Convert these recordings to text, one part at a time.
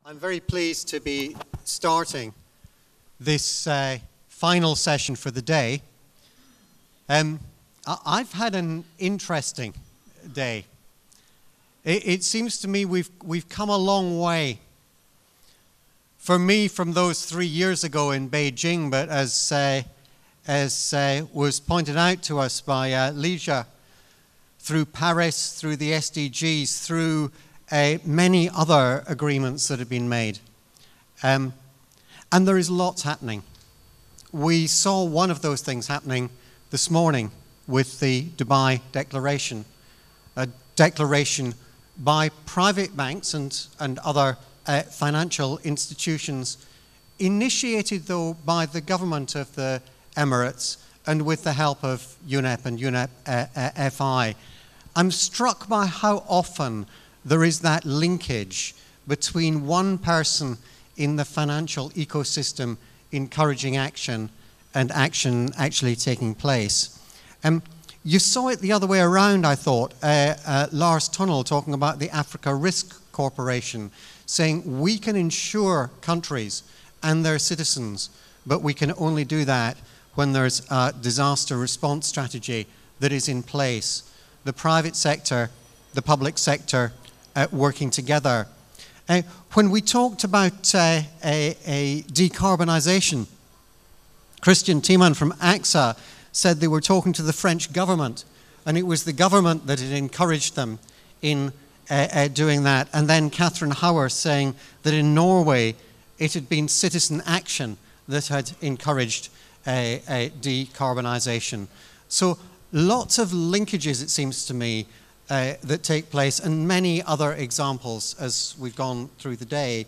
I'm very pleased to be starting this final session for the day. I've had an interesting day. It seems to me we've come a long way. For me, from those 3 years ago in Beijing, but as was pointed out to us by Ligia, through Paris, through the SDGs, through many other agreements that have been made. And there is lots happening. We saw one of those things happening this morning with the Dubai Declaration, a declaration by private banks and other financial institutions, initiated though by the government of the Emirates and with the help of UNEP and UNEP FI. I'm struck by how often there is that linkage between one person in the financial ecosystem encouraging action and action actually taking place. You saw it the other way around, I thought. Lars Tunnel talking about the Africa Risk Corporation, saying we can insure countries and their citizens, but we can only do that when there's a disaster response strategy that is in place. The private sector, the public sector, working together. When we talked about a decarbonisation, Christian Thiemann from AXA said they were talking to the French government, and it was the government that had encouraged them in doing that. And then Catherine Hauer saying that in Norway it had been citizen action that had encouraged decarbonisation. So lots of linkages, it seems to me, that take place, and many other examples as we've gone through the day.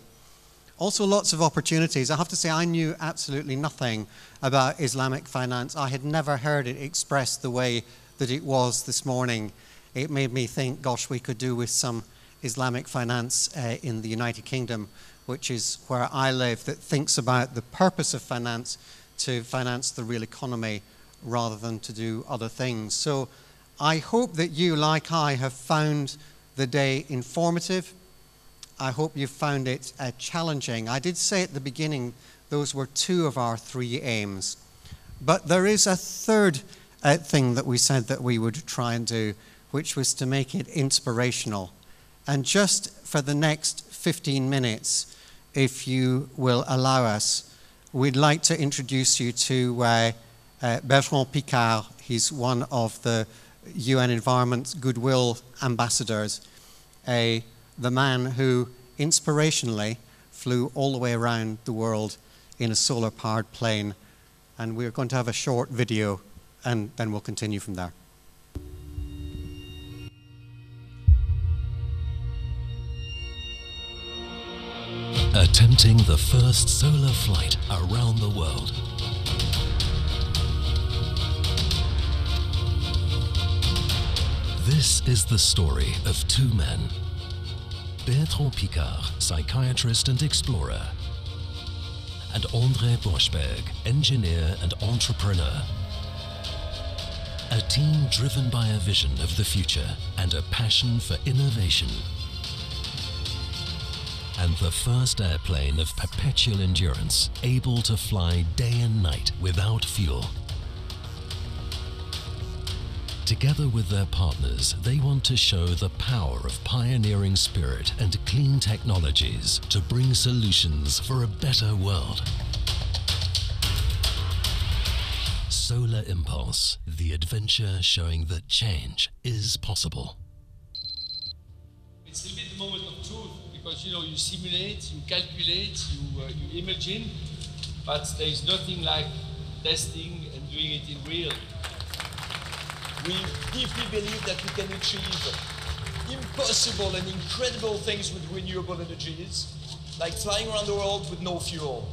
Also lots of opportunities. I have to say I knew absolutely nothing about Islamic finance. I had never heard it expressed the way that it was this morning. It made me think, gosh, we could do with some Islamic finance in the United Kingdom, which is where I live, that thinks about the purpose of finance to finance the real economy rather than to do other things. So I hope that you, like I, have found the day informative. I hope you found it challenging. I did say at the beginning those were 2 of our 3 aims. But there is a third thing that we said that we would try and do, which was to make it inspirational. And just for the next 15 minutes, if you will allow us, we'd like to introduce you to Bertrand Piccard. He's one of the UN Environment Goodwill ambassadors, the man who inspirationally flew all the way around the world in a solar-powered plane. And we're going to have a short video, and then we'll continue from there. Attempting the first solar flight around the world. This is the story of 2 men. Bertrand Piccard, psychiatrist and explorer, and André Borschberg, engineer and entrepreneur. A team driven by a vision of the future and a passion for innovation. And the first airplane of perpetual endurance, able to fly day and night without fuel. Together with their partners, they want to show the power of pioneering spirit and clean technologies to bring solutions for a better world. Solar Impulse, the adventure showing that change is possible. It's a bit the moment of truth, because you simulate, you calculate, you imagine, but there is nothing like testing and doing it in real. We deeply believe that we can achieve impossible and incredible things with renewable energies, like flying around the world with no fuel.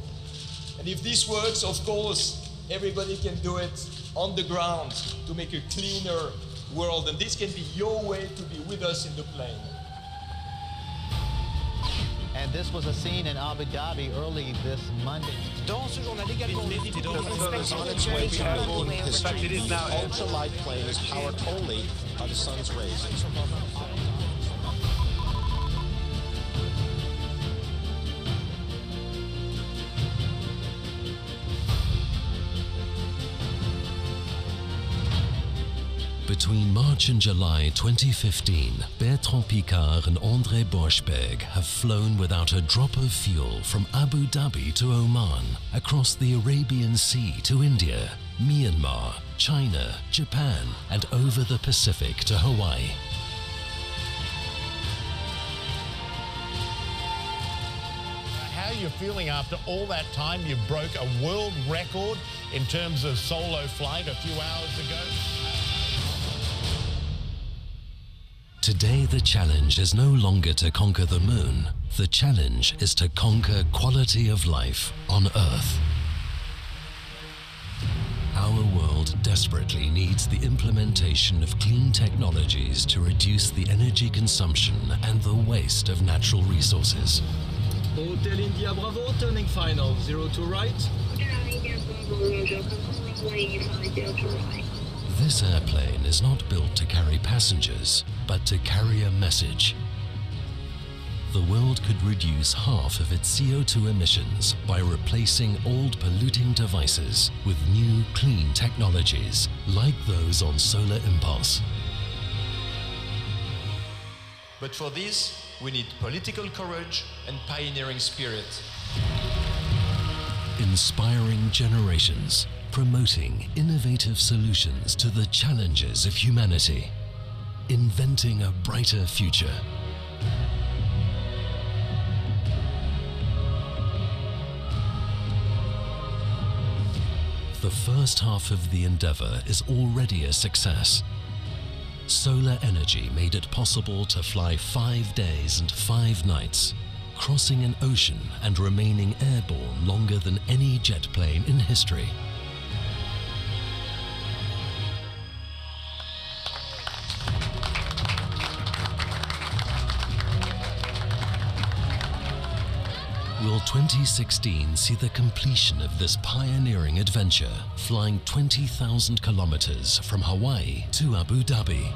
And if this works, of course, everybody can do it on the ground to make a cleaner world. And this can be your way to be with us in the plane. And this was a scene in Abu Dhabi early this Monday. Dans ce journal également, ultralight plane is powered only by the sun's rays. Between March and July 2015, Bertrand Piccard and André Borschberg have flown without a drop of fuel from Abu Dhabi to Oman, across the Arabian Sea to India, Myanmar, China, Japan, and over the Pacific to Hawaii. How are you feeling after all that time? You broke a world record in terms of solo flight a few hours ago. Today, the challenge is no longer to conquer the moon. The challenge is to conquer quality of life on Earth. Our world desperately needs the implementation of clean technologies to reduce the energy consumption and the waste of natural resources. Hotel India Bravo, turning final, 02 right. This airplane is not built to carry passengers, but to carry a message. The world could reduce half of its CO2 emissions by replacing old polluting devices with new clean technologies, like those on Solar Impulse. But for this, we need political courage and pioneering spirit. Inspiring generations, promoting innovative solutions to the challenges of humanity, inventing a brighter future. The first half of the endeavor is already a success. Solar energy made it possible to fly 5 days and 5 nights, crossing an ocean and remaining airborne longer than any jet plane in history. Will 2016 see the completion of this pioneering adventure, flying 20,000 kilometers from Hawaii to Abu Dhabi?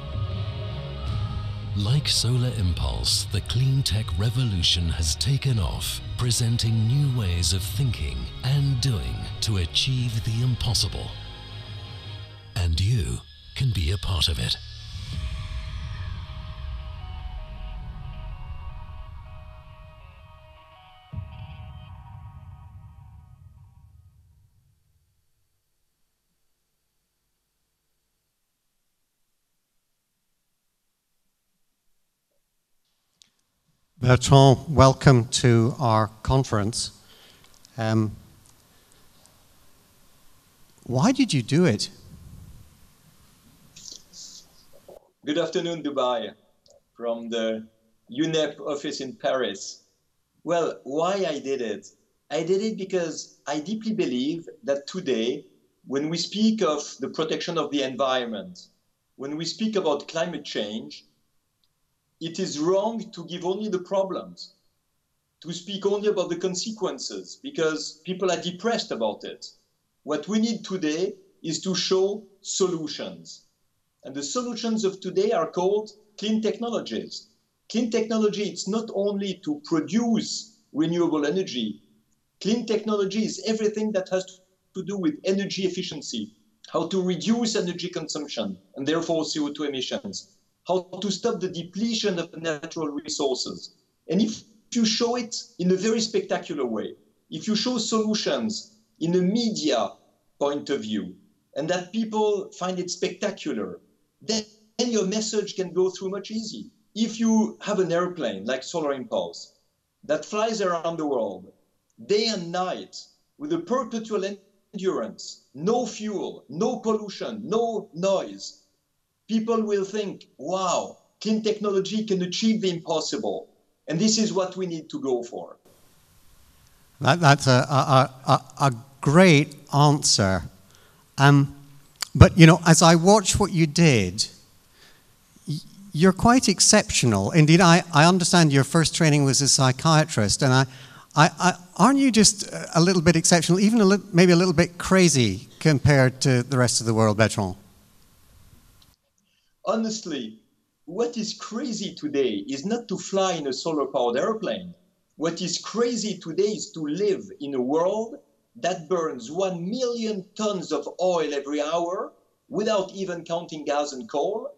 Like Solar Impulse, the clean tech revolution has taken off, presenting new ways of thinking and doing to achieve the impossible. And you can be a part of it. Bertrand, welcome to our conference. Why did you do it? Good afternoon, Dubai, from the UNEP office in Paris. Well, why I did it? I did it because I deeply believe that today, when we speak of the protection of the environment, when we speak about climate change, it is wrong to give only the problems, to speak only about the consequences, because people are depressed about it. What we need today is to show solutions. And the solutions of today are called clean technologies. Clean technology, it's not only to produce renewable energy. Clean technology is everything that has to do with energy efficiency, how to reduce energy consumption and therefore CO2 emissions, how to stop the depletion of natural resources. And if you show it in a very spectacular way, if you show solutions in a media point of view, and that people find it spectacular, then your message can go through much easier. If you have an airplane like Solar Impulse that flies around the world day and night with a perpetual endurance, no fuel, no pollution, no noise, people will think, wow, clean technology can achieve the impossible. And this is what we need to go for. That's a great answer. But, you know, as I watch what you did, you're quite exceptional. Indeed, I understand your first training was as a psychiatrist, and aren't you just a little bit exceptional, even maybe a little bit crazy compared to the rest of the world, Bertrand? Honestly, what is crazy today is not to fly in a solar-powered airplane. What is crazy today is to live in a world that burns 1 million tons of oil every hour, without even counting gas and coal,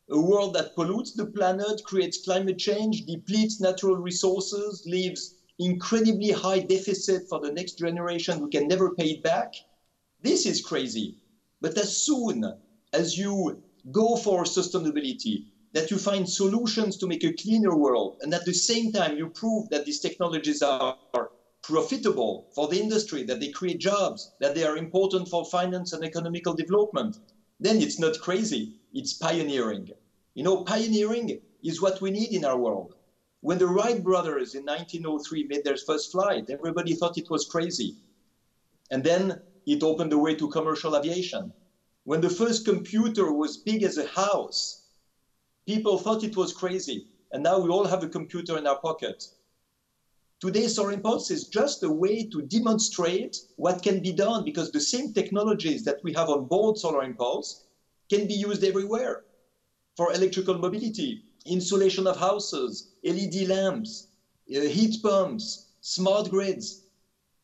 a world that pollutes the planet, creates climate change, depletes natural resources, leaves incredibly high deficit for the next generation who can never pay it back. This is crazy. But as soon as you go for sustainability, that you find solutions to make a cleaner world, and at the same time you prove that these technologies are profitable for the industry, that they create jobs, that they are important for finance and economical development, then it's not crazy, it's pioneering. You know, pioneering is what we need in our world. When the Wright brothers in 1903 made their first flight, everybody thought it was crazy. And then it opened the way to commercial aviation. When the first computer was big as a house, people thought it was crazy. And now we all have a computer in our pocket. Today, Solar Impulse is just a way to demonstrate what can be done, because the same technologies that we have on board Solar Impulse can be used everywhere for electrical mobility, insulation of houses, LED lamps, heat pumps, smart grids.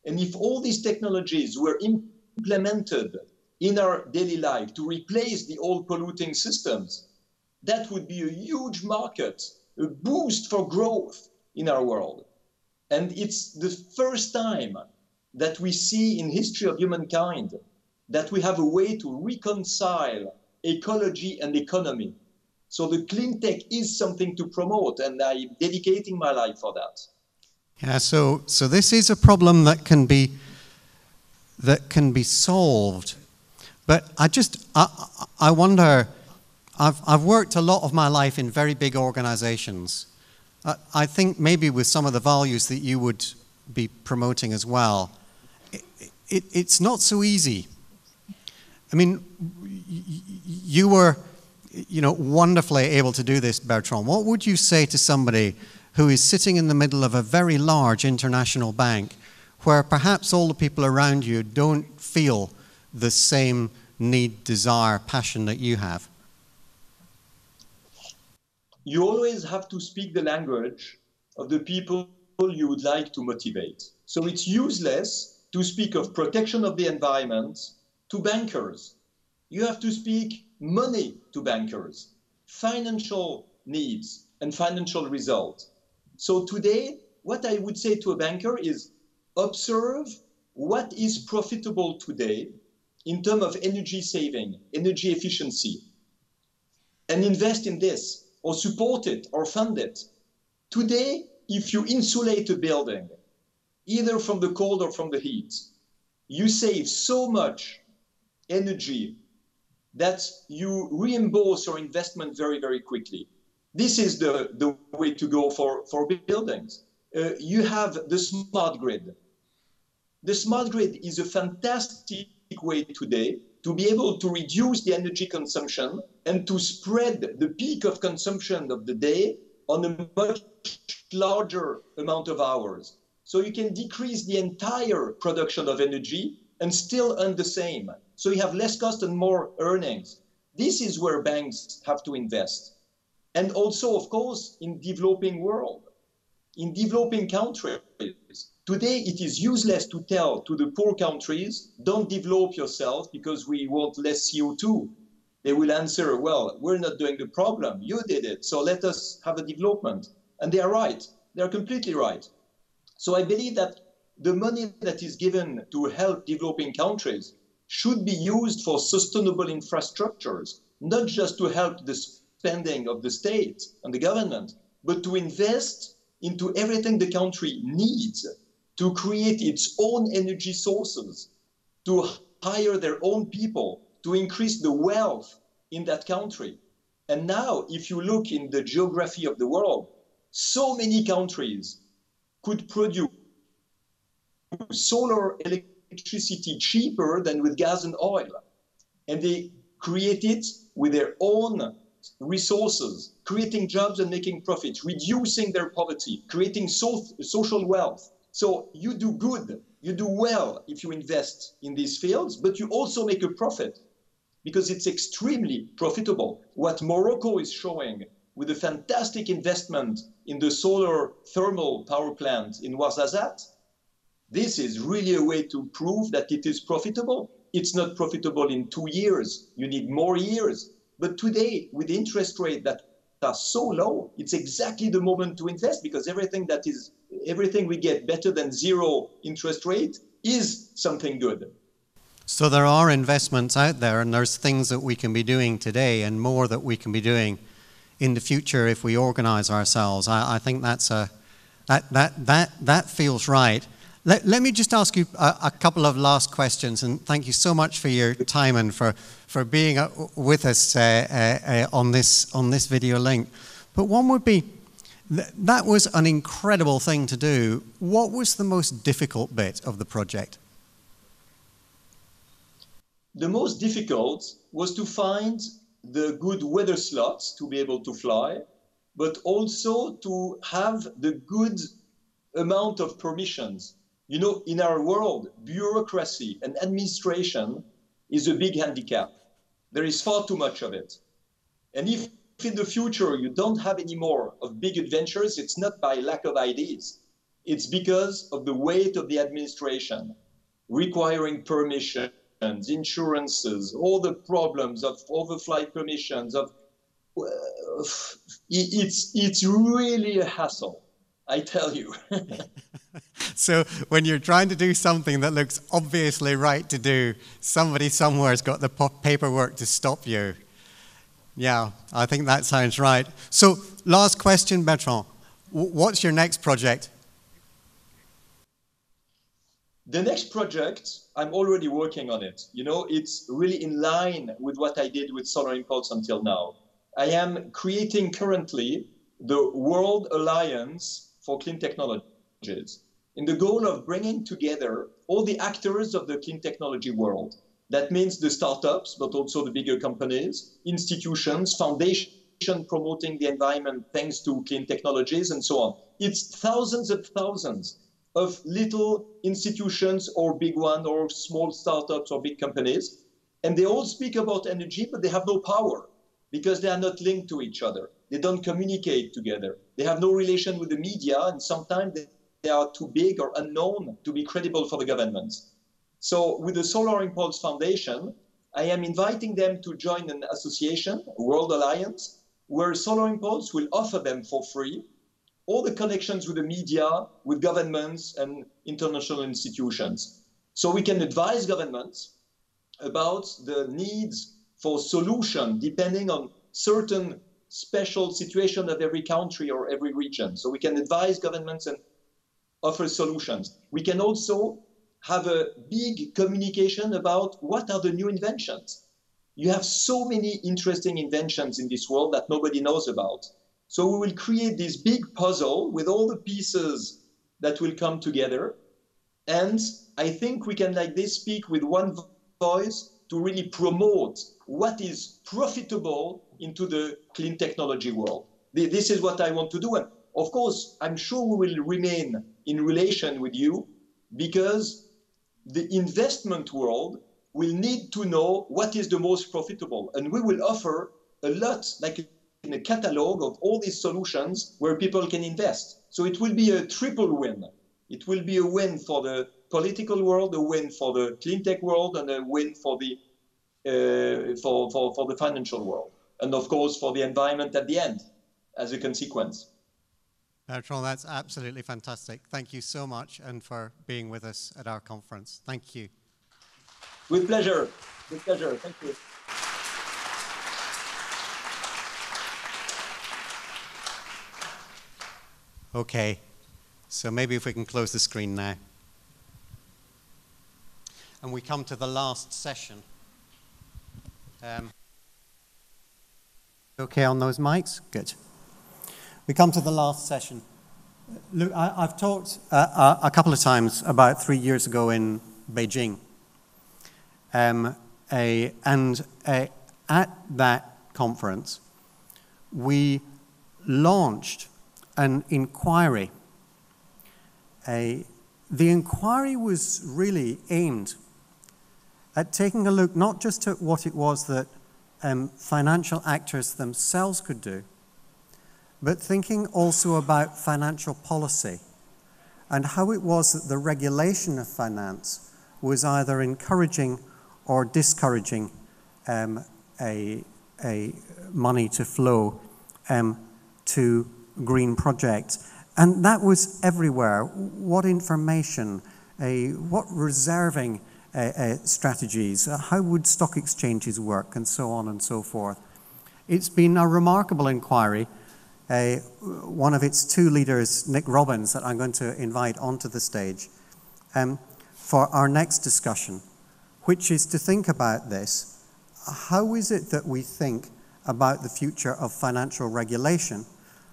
And if all these technologies were implemented in our daily life to replace the old polluting systems, that would be a huge market, a boost for growth in our world. And it's the first time that we see in history of humankind that we have a way to reconcile ecology and economy. So the clean tech is something to promote, and I'm dedicating my life for that. Yeah, so this is a problem that can be solved. But I wonder, I've worked a lot of my life in very big organizations. I think maybe with some of the values that you would be promoting as well, it's not so easy. I mean, you were, wonderfully able to do this, Bertrand. What would you say to somebody who is sitting in the middle of a very large international bank, where perhaps all the people around you don't feel the same need, desire, passion that you have? You always have to speak the language of the people you would like to motivate. So it's useless to speak of protection of the environment to bankers. You have to speak money to bankers, financial needs and financial results. So today, what I would say to a banker is observe what is profitable today in terms of energy saving, energy efficiency, and invest in this, or support it, or fund it. Today, if you insulate a building, either from the cold or from the heat, you save so much energy that you reimburse your investment very, very quickly. This is the way to go for buildings. You have the smart grid. The smart grid is a fantastic way today to be able to reduce the energy consumption and to spread the peak of consumption of the day on a much larger amount of hours. So you can decrease the entire production of energy and still earn the same. So you have less cost and more earnings. This is where banks have to invest. And also, of course, in developing world, in developing countries. Today, it is useless to tell to the poor countries, don't develop yourself because we want less CO2. They will answer, well, we're not doing the problem. You did it, so let us have a development. And they are right. They are completely right. So I believe that the money that is given to help developing countries should be used for sustainable infrastructures, not just to help the spending of the state and the government, but to invest into everything the country needs to create its own energy sources, to hire their own people, to increase the wealth in that country. And now, if you look in the geography of the world, so many countries could produce solar electricity cheaper than with gas and oil. And they create it with their own resources, creating jobs and making profits, reducing their poverty, creating social wealth. So you do good, you do well if you invest in these fields, but you also make a profit because it's extremely profitable. What Morocco is showing with a fantastic investment in the solar thermal power plant in Ouarzazate, this is really a way to prove that it is profitable. it's not profitable in 2 years. You need more years. But today, with the interest rate that are so low, it's exactly the moment to invest, because everything we get better than zero interest rate is something good. So there are investments out there, and there's things that we can be doing today and more that we can be doing in the future if we organize ourselves. I think that feels right. Let me just ask you a couple of last questions, and thank you so much for your time and for being with us on this video link. But one would be, that was an incredible thing to do. What was the most difficult bit of the project? The most difficult was to find the good weather slots to be able to fly, but also to have the good amount of permissions. You know, in our world, bureaucracy and administration is a big handicap. There is far too much of it. And if in the future you don't have any more of big adventures, it's not by lack of ideas. It's because of the weight of the administration, requiring permissions, insurances, all the problems of overflight permissions. It's really a hassle, I tell you. So when you're trying to do something that looks obviously right to do, somebody somewhere's got the paperwork to stop you. Yeah, I think that sounds right. So last question, Bertrand. What's your next project? The next project, I'm already working on it. You know, it's really in line with what I did with Solar Impulse until now. I am creating currently the World Alliance for Clean Technologies, in the goal of bringing together all the actors of the clean technology world. That means the startups, but also the bigger companies, institutions, foundations promoting the environment thanks to clean technologies, and so on. It's thousands of little institutions, or big ones, or small startups, or big companies. And they all speak about energy, but they have no power because they are not linked to each other. They don't communicate together. They have no relation with the media, and sometimes they are too big or unknown to be credible for the governments. So with the Solar Impulse Foundation, I am inviting them to join an association, a World Alliance, where Solar Impulse will offer them for free all the connections with the media, with governments and international institutions. So we can advise governments about the needs for solution depending on certain special situation of every country or every region. So we can advise governments and offer solutions. We can also have a big communication about what are the new inventions. You have so many interesting inventions in this world that nobody knows about. So we will create this big puzzle with all the pieces that will come together. And I think we can, like this, speak with one voice to really promote what is profitable into the clean technology world. This is what I want to do. And of course, I'm sure we will remain in relation with you, because the investment world will need to know what is the most profitable. And we will offer a lot, like in a catalog of all these solutions where people can invest. So it will be a triple win. It will be a win for the political world, a win for the clean tech world, and a win for the financial world. And of course, for the environment at the end, as a consequence. Bertrand, that's absolutely fantastic. Thank you so much, and for being with us at our conference. Thank you. With pleasure. With pleasure. Thank you. Okay, so maybe if we can close the screen now. And we come to the last session. Okay on those mics? Good. We come to the last session. Look, I've talked a couple of times about 3 years ago in Beijing. At that conference, we launched an inquiry. The inquiry was really aimed at taking a look not just at what it was that financial actors themselves could do, but thinking also about financial policy and how it was that the regulation of finance was either encouraging or discouraging a money to flow to green projects. And that was everywhere. What information, what reserving strategies, how would stock exchanges work, and so on and so forth. It's been a remarkable inquiry. One of its two leaders, Nick Robbins, that I'm going to invite onto the stage for our next discussion, which is to think about this. How is it that we think about the future of financial regulation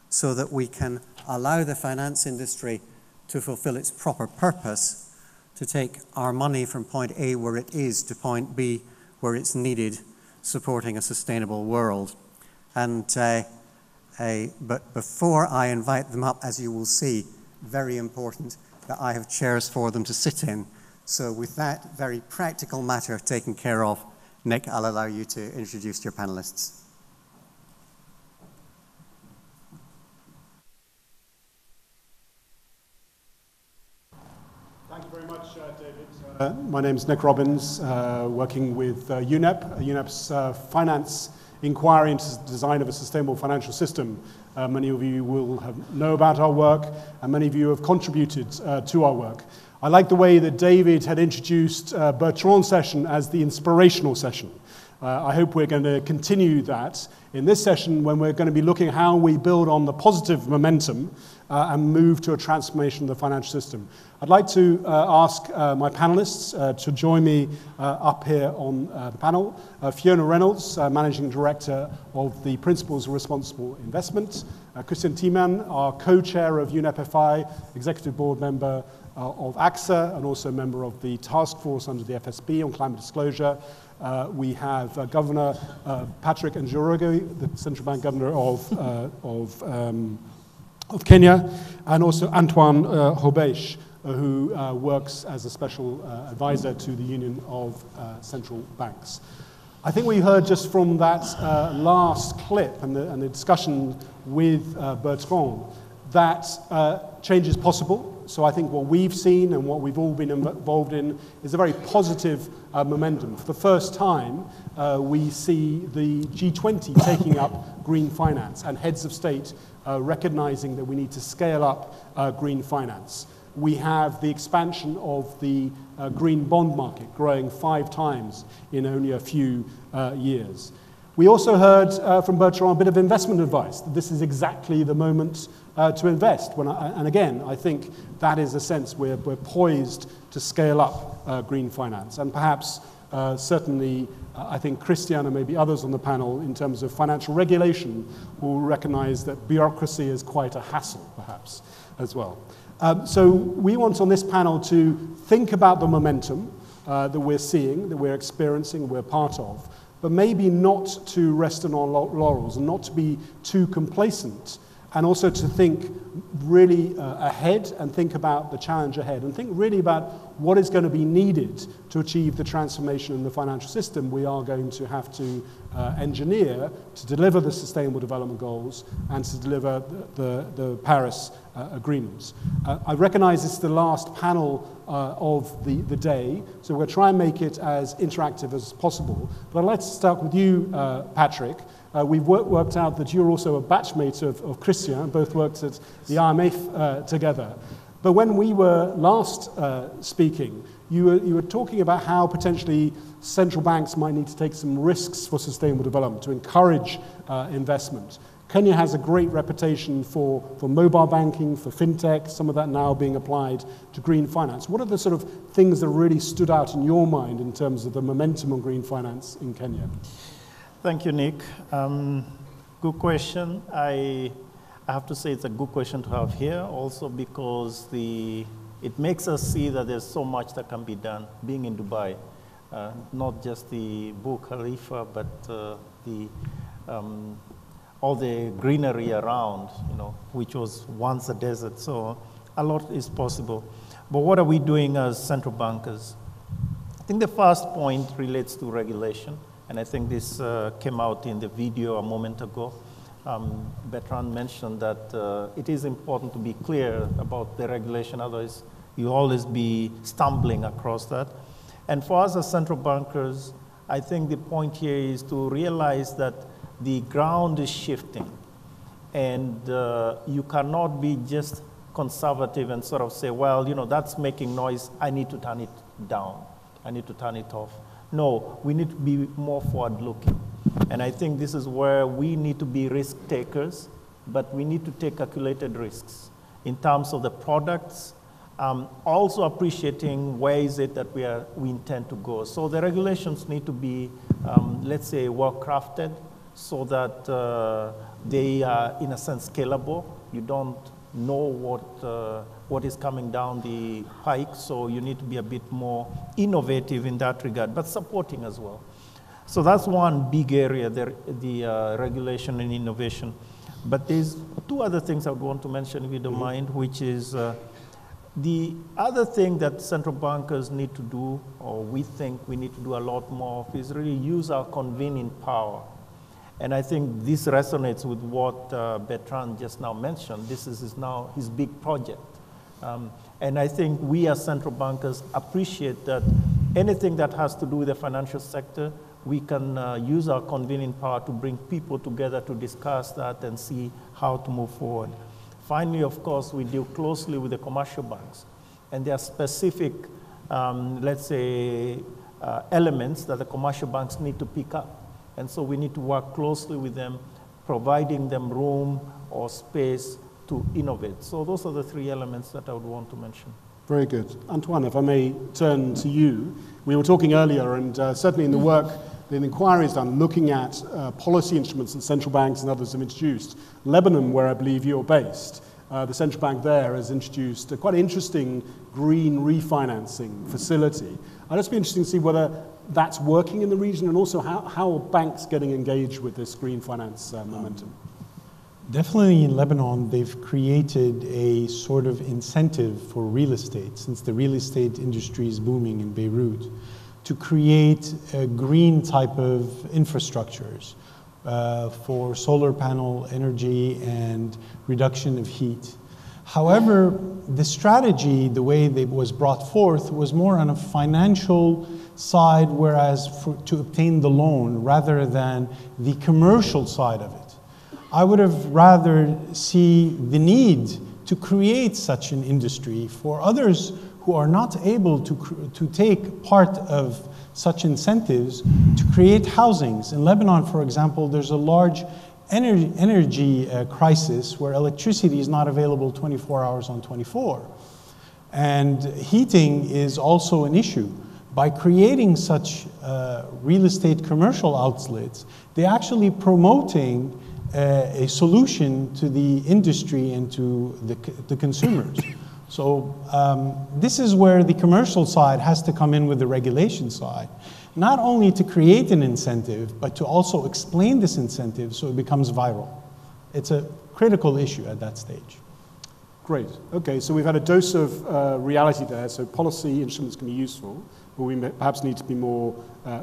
so that we can allow the finance industry to fulfill its proper purpose, to take our money from point A where it is to point B where it's needed, supporting a sustainable world. And but before I invite them up, as you will see, very important that I have chairs for them to sit in. So with that very practical matter taken care of, Nick, I'll allow you to introduce your panelists. Thank you very much, David. My name's Nick Robbins, working with UNEP. UNEP's finance inquiry into the design of a sustainable financial system. Many of you will know about our work, and many of you have contributed to our work. I like the way that David had introduced Bertrand's session as the inspirational session. I hope we're going to continue that in this session when we're going to be looking at how we build on the positive momentum and move to a transformation of the financial system. I'd like to ask my panelists to join me up here on the panel. Fiona Reynolds, Managing Director of the Principles of Responsible Investment. Christian Thiemann, our co-chair of UNEP FI, Executive Board Member of AXA, and also a member of the task force under the FSB on climate disclosure. We have Governor Patrick Njoroge, the Central Bank Governor of Kenya, and also Antoine Hobeish, who works as a special advisor to the Union of Central Banks. I think we heard just from that last clip and the discussion with Bertrand that change is possible. So I think what we've seen and what we've all been involved in is a very positive momentum. For the first time, we see the G20 taking up green finance and heads of state recognizing that we need to scale up green finance. We have the expansion of the green bond market growing 5 times in only a few years. We also heard from Bertrand a bit of investment advice, that this is exactly the moment to invest. And again, I think that is a sense we're poised to scale up green finance. And perhaps, certainly, I think Christian and maybe others on the panel in terms of financial regulation will recognize that bureaucracy is quite a hassle, perhaps, as well. So we want on this panel to think about the momentum that we're seeing, that we're experiencing, we're part of, but maybe not to rest on our laurels and not to be too complacent, and also to think really ahead and think about the challenge ahead and think really about what is going to be needed to achieve the transformation in the financial system we are going to have to engineer to deliver the Sustainable Development Goals and to deliver the Paris agreements. I recognize this is the last panel of the day, so we're going to try and make it as interactive as possible. But I'd like to start with you, Patrick. We've worked out that you're also a batchmate of Christian, both worked at the IMF together. But when we were last speaking, you were talking about how potentially central banks might need to take some risks for sustainable development to encourage investment. Kenya has a great reputation for mobile banking, for fintech, some of that now being applied to green finance. What are the sort of things that really stood out in your mind in terms of the momentum on green finance in Kenya? Thank you, Nick. Good question. I have to say it's a good question to have here also because it makes us see that there's so much that can be done being in Dubai. Not just the Burj Khalifa, but all the greenery around, which was once a desert. So a lot is possible. But what are we doing as central bankers? I think the first point relates to regulation. And I think this came out in the video a moment ago. Bertrand mentioned that it is important to be clear about the regulation, otherwise you always be stumbling across that. And for us as central bankers, I think the point here is to realize that the ground is shifting, and you cannot be just conservative and sort of say, well, you know, that's making noise, I need to turn it down, I need to turn it off. No, we need to be more forward-looking. And I think this is where we need to be risk takers, but we need to take calculated risks in terms of the products, also appreciating where is it that we intend to go. So the regulations need to be, let's say, well-crafted so that they are, in a sense, scalable. You don't know what is coming down the pike, so you need to be a bit more innovative in that regard, but supporting as well. So that's one big area, the regulation and innovation. But there's two other things I would want to mention, if you don't mind, which is the other thing that central bankers need to do, or we think we need to do a lot more of, is really use our convening power. And I think this resonates with what Bertrand just now mentioned. This is now his big project. And I think we as central bankers appreciate that anything that has to do with the financial sector, we can use our convening power to bring people together to discuss that and see how to move forward. Finally, of course, we deal closely with the commercial banks. And there are specific, let's say, elements that the commercial banks need to pick up. And so we need to work closely with them, providing them room or space to innovate. So those are the three elements that I would want to mention. Very good. Antoine, if I may turn to you. We were talking earlier, and certainly in the work, the inquiry is done looking at policy instruments that central banks and others have introduced. Lebanon, where I believe you're based, the central bank there has introduced a quite interesting green refinancing facility. I'd just be interested to see whether that's working in the region, and also how are banks getting engaged with this green finance momentum? Definitely in Lebanon, they've created a sort of incentive for real estate, since the real estate industry is booming in Beirut, to create a green type of infrastructures for solar panel energy and reduction of heat. However, the strategy, the way it was brought forth, was more on a financial side, whereas to obtain the loan rather than the commercial side of it. I would have rather see the need to create such an industry for others who are not able to take part of such incentives to create housings. In Lebanon, for example, there's a large energy crisis where electricity is not available 24 hours on 24. And heating is also an issue. By creating such real estate commercial outlets, they're actually promoting a solution to the industry and to the consumers. So this is where the commercial side has to come in with the regulation side, not only to create an incentive, but to also explain this incentive so it becomes viral. It's a critical issue at that stage. Great. Okay, so we've had a dose of reality there, so policy instruments can be useful, but we perhaps need to be more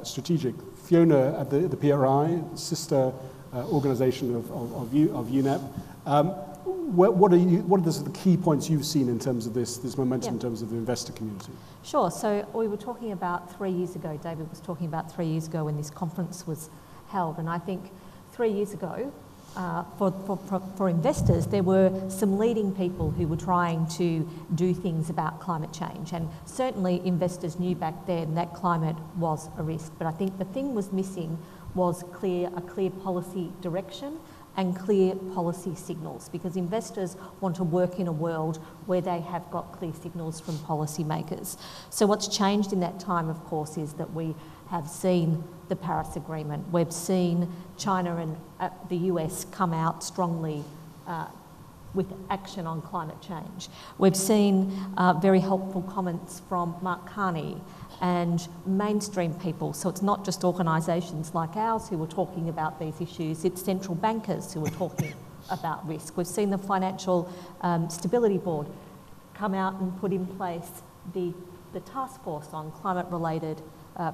strategic. Fiona at the PRI, sister organization of UNEP. What are the key points you've seen in terms of this momentum, in terms of the investor community? Sure. So we were talking about 3 years ago, David was talking about 3 years ago when this conference was held, and I think 3 years ago, for investors, there were some leading people who were trying to do things about climate change, and certainly investors knew back then that climate was a risk. But I think the thing was missing was a clear policy direction and clear policy signals, because investors want to work in a world where they have got clear signals from policymakers. So what's changed in that time, of course, is that we have seen the Paris Agreement. We've seen China and the US come out strongly with action on climate change. We've seen very helpful comments from Mark Carney and mainstream people. So it's not just organisations like ours who are talking about these issues, it's central bankers who are talking about risk. We've seen the Financial Stability Board come out and put in place the task force on climate-related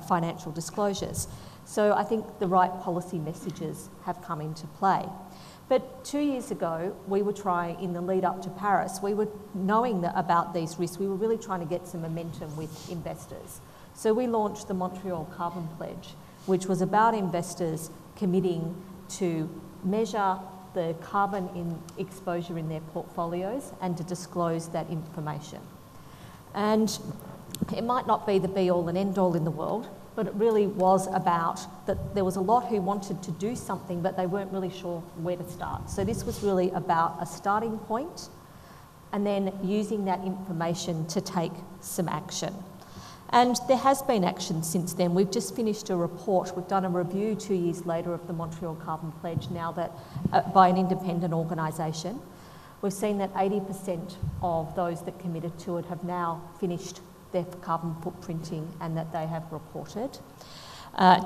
financial disclosures. So I think the right policy messages have come into play. But 2 years ago, we were trying, in the lead up to Paris, we were knowing about these risks, we were really trying to get some momentum with investors. So we launched the Montreal Carbon Pledge, which was about investors committing to measure the carbon exposure in their portfolios and to disclose that information. And it might not be the be-all and end-all in the world, but it really was about that there was a lot who wanted to do something, but they weren't really sure where to start. So this was really about a starting point and then using that information to take some action. And there has been action since then. We've just finished a report. We've done a review 2 years later of the Montreal Carbon Pledge now that by an independent organisation. We've seen that 80% of those that committed to it have now finished their carbon footprinting and that they have reported.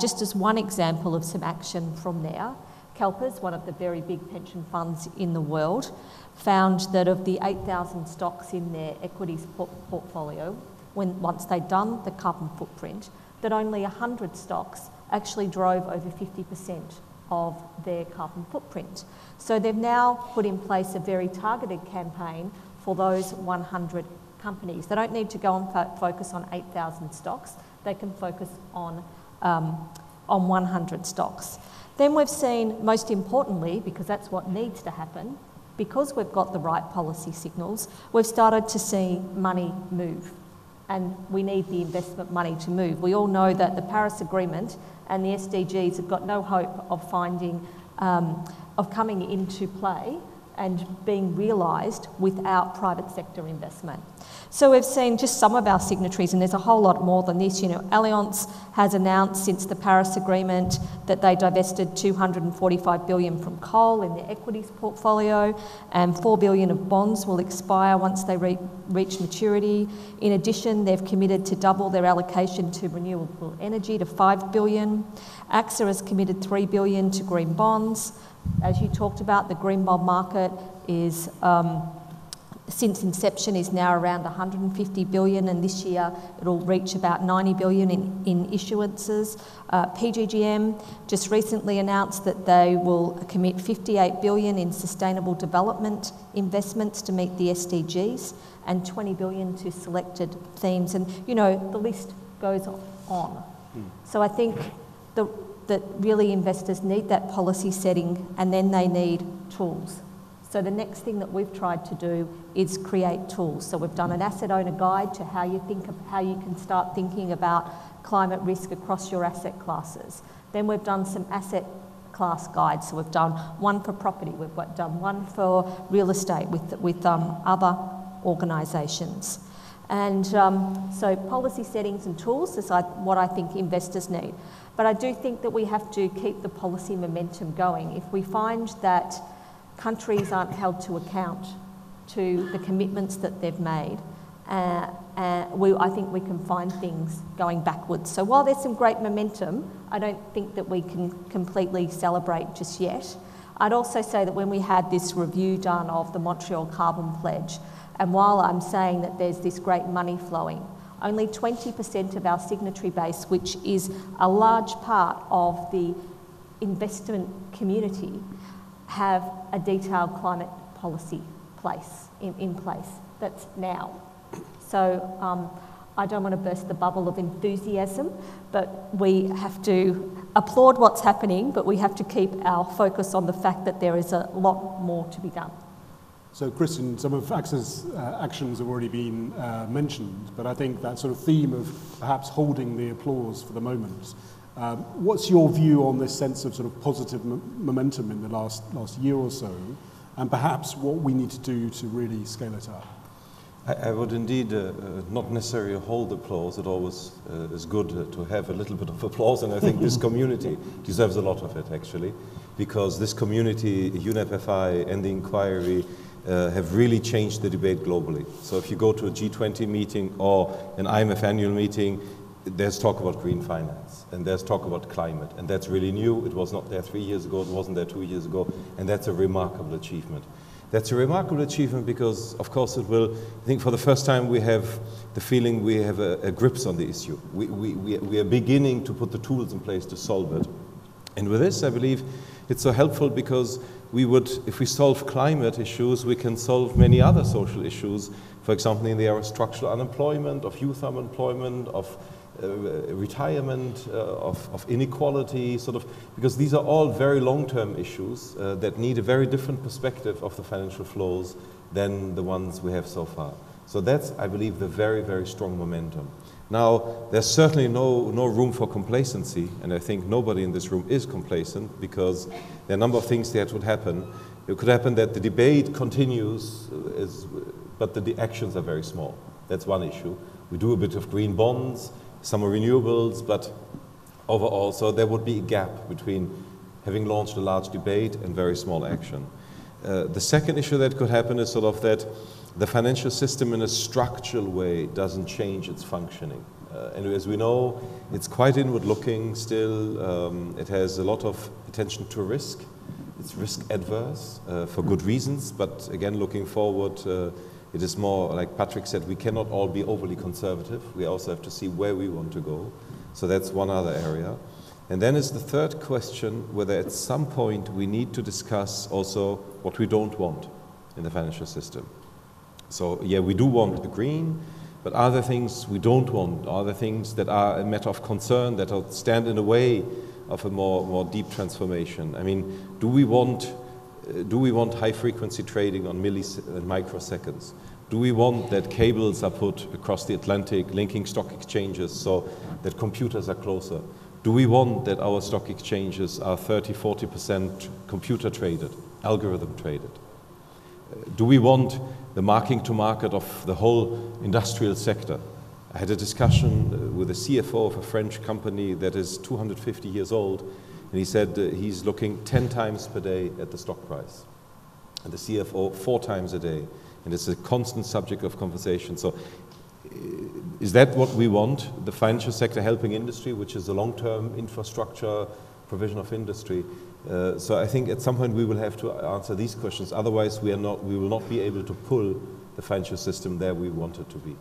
Just as one example of some action from there, CalPERS, one of the very big pension funds in the world, found that of the 8,000 stocks in their equities portfolio, once they'd done the carbon footprint, that only 100 stocks actually drove over 50% of their carbon footprint. So they've now put in place a very targeted campaign for those 100 companies. They don't need to go and focus on 8,000 stocks. They can focus on 100 stocks. Then we've seen, most importantly, because that's what needs to happen, because we've got the right policy signals, we've started to see money move. And we need the investment money to move. We all know that the Paris Agreement and the SDGs have got no hope of coming into play and being realised without private sector investment. So we've seen just some of our signatories, and there's a whole lot more than this. You know, Allianz has announced since the Paris Agreement that they divested 245 billion from coal in their equities portfolio, and 4 billion of bonds will expire once they reach maturity. In addition, they've committed to double their allocation to renewable energy to 5 billion. AXA has committed 3 billion to green bonds. As you talked about, the green bond market is, since inception, is now around 150 billion, and this year it'll reach about 90 billion in issuances. PGGM just recently announced that they will commit 58 billion in sustainable development investments to meet the SDGs and 20 billion to selected themes, and you know, the list goes on. So I think that really investors need that policy setting, and then they need tools. So the next thing that we've tried to do is create tools. So we've done an asset owner guide to how you can start thinking about climate risk across your asset classes. Then we've done some asset class guides. So we've done one for property, we've done one for real estate with other organisations. And so policy settings and tools is what I think investors need. But I do think that we have to keep the policy momentum going. If we find that countries aren't held to account to the commitments that they've made, I think we can find things going backwards. So while there's some great momentum, I don't think that we can completely celebrate just yet. I'd also say that when we had this review done of the Montreal Carbon Pledge, and while I'm saying that there's this great money flowing, only 20% of our signatory base, which is a large part of the investment community, have a detailed climate policy in place. That's now. So I don't want to burst the bubble of enthusiasm, but we have to applaud what's happening, but we have to keep our focus on the fact that there is a lot more to be done. So, Christian, some of AXA's actions have already been mentioned, but I think that sort of theme of perhaps holding the applause for the moment. What's your view on this sense of sort of positive momentum in the last year or so, and perhaps what we need to do to really scale it up? I would indeed not necessarily hold applause. It always is good to have a little bit of applause, and I think this community deserves a lot of it, actually, because this community, UNEP FI and the inquiry, have really changed the debate globally. So if you go to a G20 meeting or an IMF annual meeting, there's talk about green finance, and there's talk about climate, and that's really new. It was not there 3 years ago, it wasn't there 2 years ago, and that's a remarkable achievement. That's a remarkable achievement because, of course, it will, I think for the first time we have the feeling we have a grips on the issue. We are beginning to put the tools in place to solve it. And with this, I believe it's so helpful because we would, if we solve climate issues, we can solve many other social issues. For example, in the area of structural unemployment, of youth unemployment, of retirement, of inequality, sort of, because these are all very long-term issues that need a very different perspective of the financial flows than the ones we have so far. So that's, I believe, the very, very strong momentum. Now, there's certainly no room for complacency, and I think nobody in this room is complacent, because there are a number of things that would happen. It could happen that the debate continues, but the actions are very small. That's one issue. We do a bit of green bonds, some are renewables, but overall, so there would be a gap between having launched a large debate and very small action. The second issue that could happen is sort of that the financial system in a structural way doesn't change its functioning. And as we know, it's quite inward-looking still. It has a lot of attention to risk. It's risk-adverse for good reasons, but again, looking forward, it is more, like Patrick said, we cannot all be overly conservative. We also have to see where we want to go. So that's one other area. And then is the third question, whether at some point we need to discuss also what we don't want in the financial system. So yeah, we do want the green, but are there things we don't want? Are there things that are a matter of concern that stand in the way of a more deep transformation? I mean, do we want high-frequency trading on and microseconds? Do we want that cables are put across the Atlantic, linking stock exchanges so that computers are closer? Do we want that our stock exchanges are 30–40% computer traded, algorithm traded? Do we want the marking to market of the whole industrial sector? I had a discussion with a CFO of a French company that is 250 years old, and he said he's looking 10 times per day at the stock price, and the CFO 4 times a day, and it's a constant subject of conversation. So is that what we want? The financial sector helping industry, which is a long-term infrastructure provision of industry. So I think at some point we will have to answer these questions. Otherwise, we will not be able to pull the financial system there we want it to be.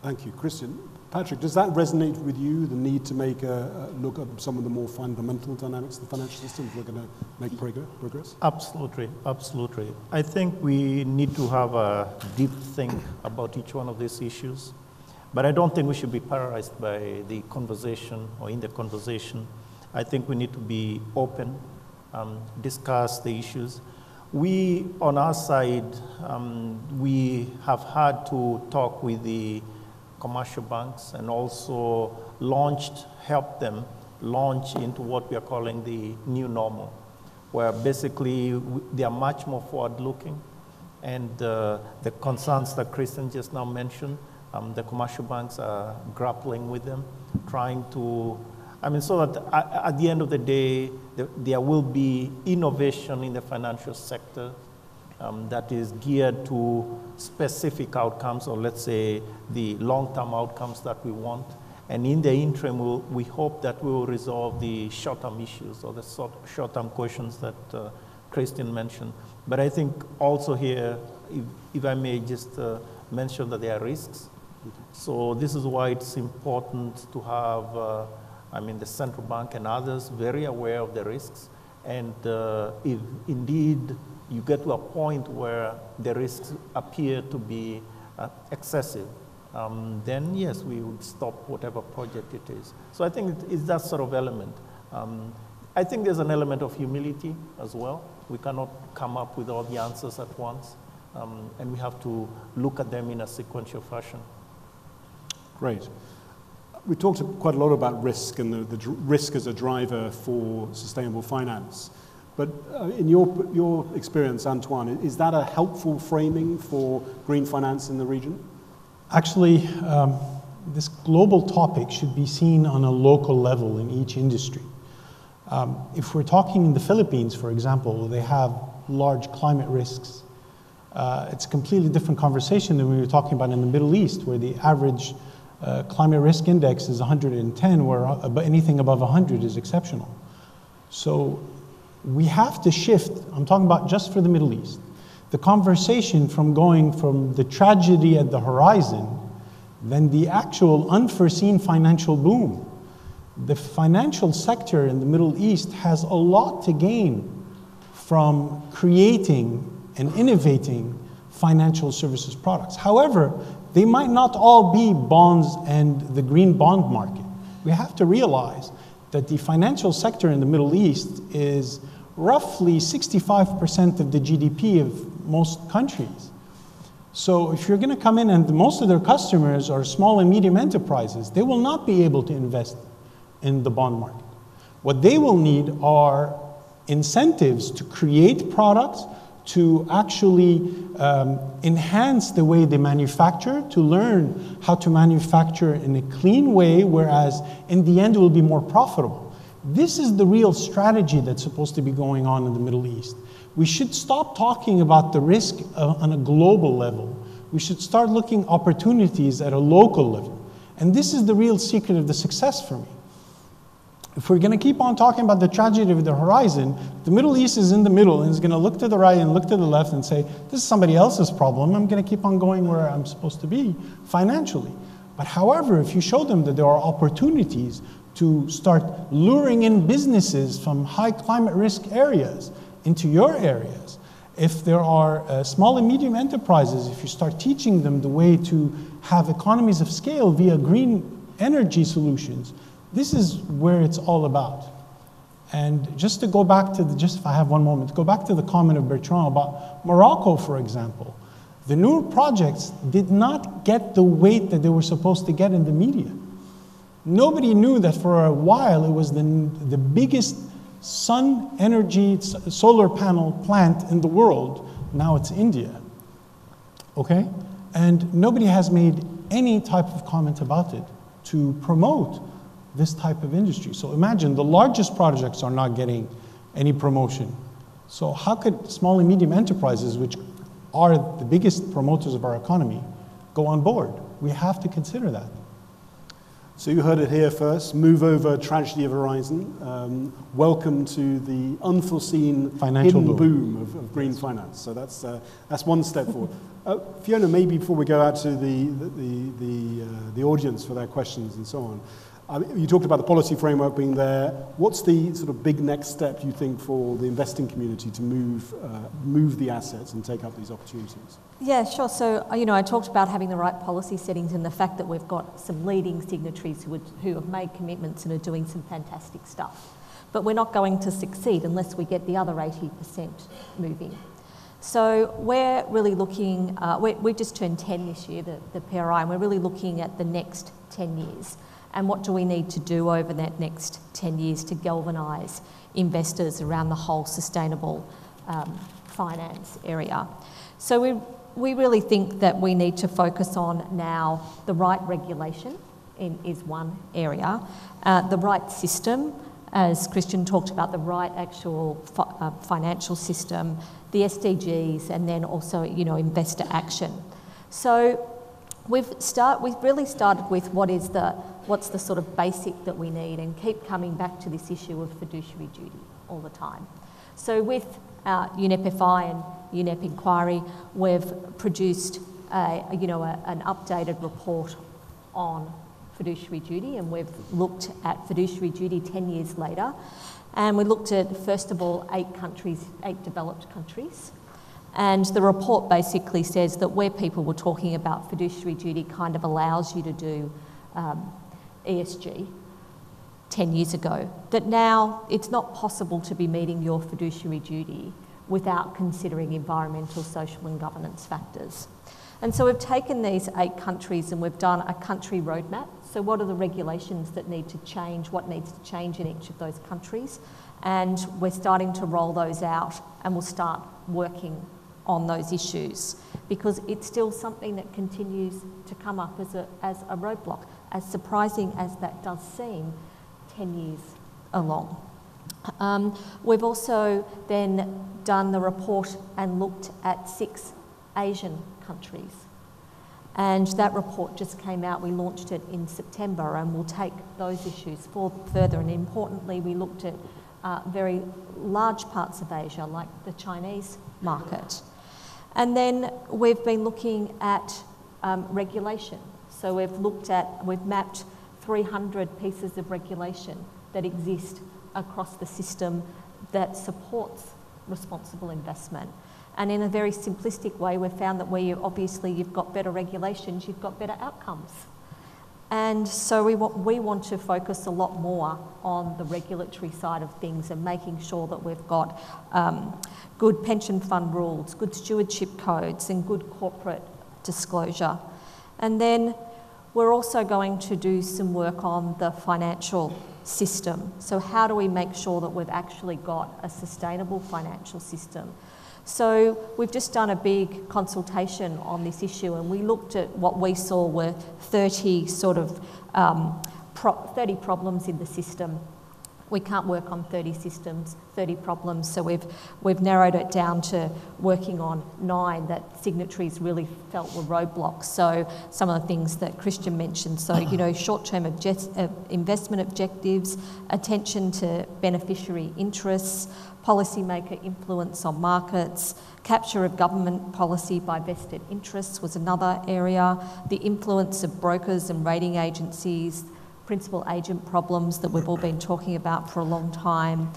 Thank you, Christian. Patrick, does that resonate with you, the need to make a look at some of the more fundamental dynamics of the financial system if we're going to make progress? Absolutely, absolutely. I think we need to have a deep think about each one of these issues, but I don't think we should be paralyzed by the conversation or in the conversation. I think we need to be open, discuss the issues. We, on our side, we have had to talk with the commercial banks and also help them launch into what we are calling the new normal, where basically they are much more forward-looking, and the concerns that Christian just now mentioned, the commercial banks are grappling with them, trying to, so that at the end of the day, there will be innovation in the financial sector that is geared to specific outcomes, or let's say the long-term outcomes that we want. And in the interim, we hope that we will resolve the short-term issues or the short-term questions that Christian mentioned. But I think also here, if I may just mention that there are risks. So this is why it's important to have the central bank and others very aware of the risks. And if indeed you get to a point where the risks appear to be excessive, then yes, we would stop whatever project it is. So I think it's that sort of element. I think there's an element of humility as well. We cannot come up with all the answers at once, and we have to look at them in a sequential fashion. Great. We talked quite a lot about risk and the risk as a driver for sustainable finance. But in your experience, Antoine, is that a helpful framing for green finance in the region? Actually, this global topic should be seen on a local level in each industry. If we're talking in the Philippines, for example, they have large climate risks. It's a completely different conversation than we were talking about in the Middle East, where the average climate risk index is 110, where anything above 100 is exceptional. So we have to shift, I'm talking about just for the Middle East, the conversation from going from the tragedy at the horizon, then the actual unforeseen financial boom. The financial sector in the Middle East has a lot to gain from creating and innovating financial services products. However, they might not all be bonds and the green bond market. We have to realize that the financial sector in the Middle East is roughly 65% of the GDP of most countries. So if you're going to come in and most of their customers are small and medium enterprises, they will not be able to invest in the bond market. What they will need are incentives to create products, to actually enhance the way they manufacture, to learn how to manufacture in a clean way, whereas in the end it will be more profitable. This is the real strategy that's supposed to be going on in the Middle East. We should stop talking about the risk on a global level. We should start looking opportunities at a local level. And this is the real secret of the success for me. If we're going to keep on talking about the tragedy of the horizon, the Middle East is in the middle and is going to look to the right and look to the left and say, this is somebody else's problem. I'm going to keep on going where I'm supposed to be financially. But however, if you show them that there are opportunities to start luring in businesses from high climate risk areas into your areas, if there are small and medium enterprises, if you start teaching them the way to have economies of scale via green energy solutions, this is where it's all about. And just to go back to just if I have one moment, to go back to the comment of Bertrand about Morocco, for example, the Noor projects did not get the weight that they were supposed to get in the media. Nobody knew that for a while it was the biggest sun energy solar panel plant in the world. Now it's India. Okay? And nobody has made any type of comment about it to promote this type of industry. So imagine the largest projects are not getting any promotion. So how could small and medium enterprises, which are the biggest promoters of our economy, go on board? We have to consider that. So you heard it here first. Move over, tragedy of horizon. Welcome to the unforeseen financial hidden boom of green finance. So that's one step forward. Fiona, maybe before we go out to the audience for their questions and so on, you talked about the policy framework being there. What's the sort of big next step you think for the investing community to move the assets and take up these opportunities? Yeah, sure. So, I talked about having the right policy settings and the fact that we've got some leading signatories who have made commitments and are doing some fantastic stuff. But we're not going to succeed unless we get the other 80% moving. So we're really looking, we've just turned 10 this year, the PRI, and we're really looking at the next 10 years. And what do we need to do over that next 10 years to galvanise investors around the whole sustainable finance area? So we really think that we need to focus on now the right regulation is one area, the right system, as Christian talked about, the right actual financial system, the SDGs, and then also investor action. So we've really started with what's the sort of basic that we need, and keep coming back to this issue of fiduciary duty all the time. So with our UNEP FI and UNEP inquiry, we've produced an updated report on fiduciary duty, and we've looked at fiduciary duty 10 years later. And we looked at, first of all, 8 developed countries. And the report basically says that where people were talking about fiduciary duty kind of allows you to do ESG 10 years ago, that now it's not possible to be meeting your fiduciary duty without considering environmental, social and governance factors. And so we've taken these 8 countries and we've done a country roadmap. So what are the regulations that need to change, what needs to change in each of those countries? And we're starting to roll those out, and we'll start working on those issues, because it's still something that continues to come up as a roadblock, as surprising as that does seem 10 years along. We've also then done the report and looked at 6 Asian countries. And that report just came out. We launched it in September, and we'll take those issues further. And importantly, we looked at very large parts of Asia, like the Chinese market. And then we've been looking at regulation. So we've mapped 300 pieces of regulation that exist across the system that supports responsible investment. And in a very simplistic way, we've found that where you've got better regulations, you've got better outcomes. And so we want to focus a lot more on the regulatory side of things and making sure that we've got good pension fund rules, good stewardship codes, and good corporate disclosure. And then we're also going to do some work on the financial system. So how do we make sure that we've actually got a sustainable financial system? So we've just done a big consultation on this issue, and we looked at what we saw were 30 problems in the system. We can't work on 30 systems, 30 problems, so we've narrowed it down to working on 9 that signatories really felt were roadblocks. So some of the things that Christian mentioned, so short-term investment objectives, attention to beneficiary interests, policymaker influence on markets, capture of government policy by vested interests was another area, the influence of brokers and rating agencies, principal agent problems that we've all been talking about for a long time,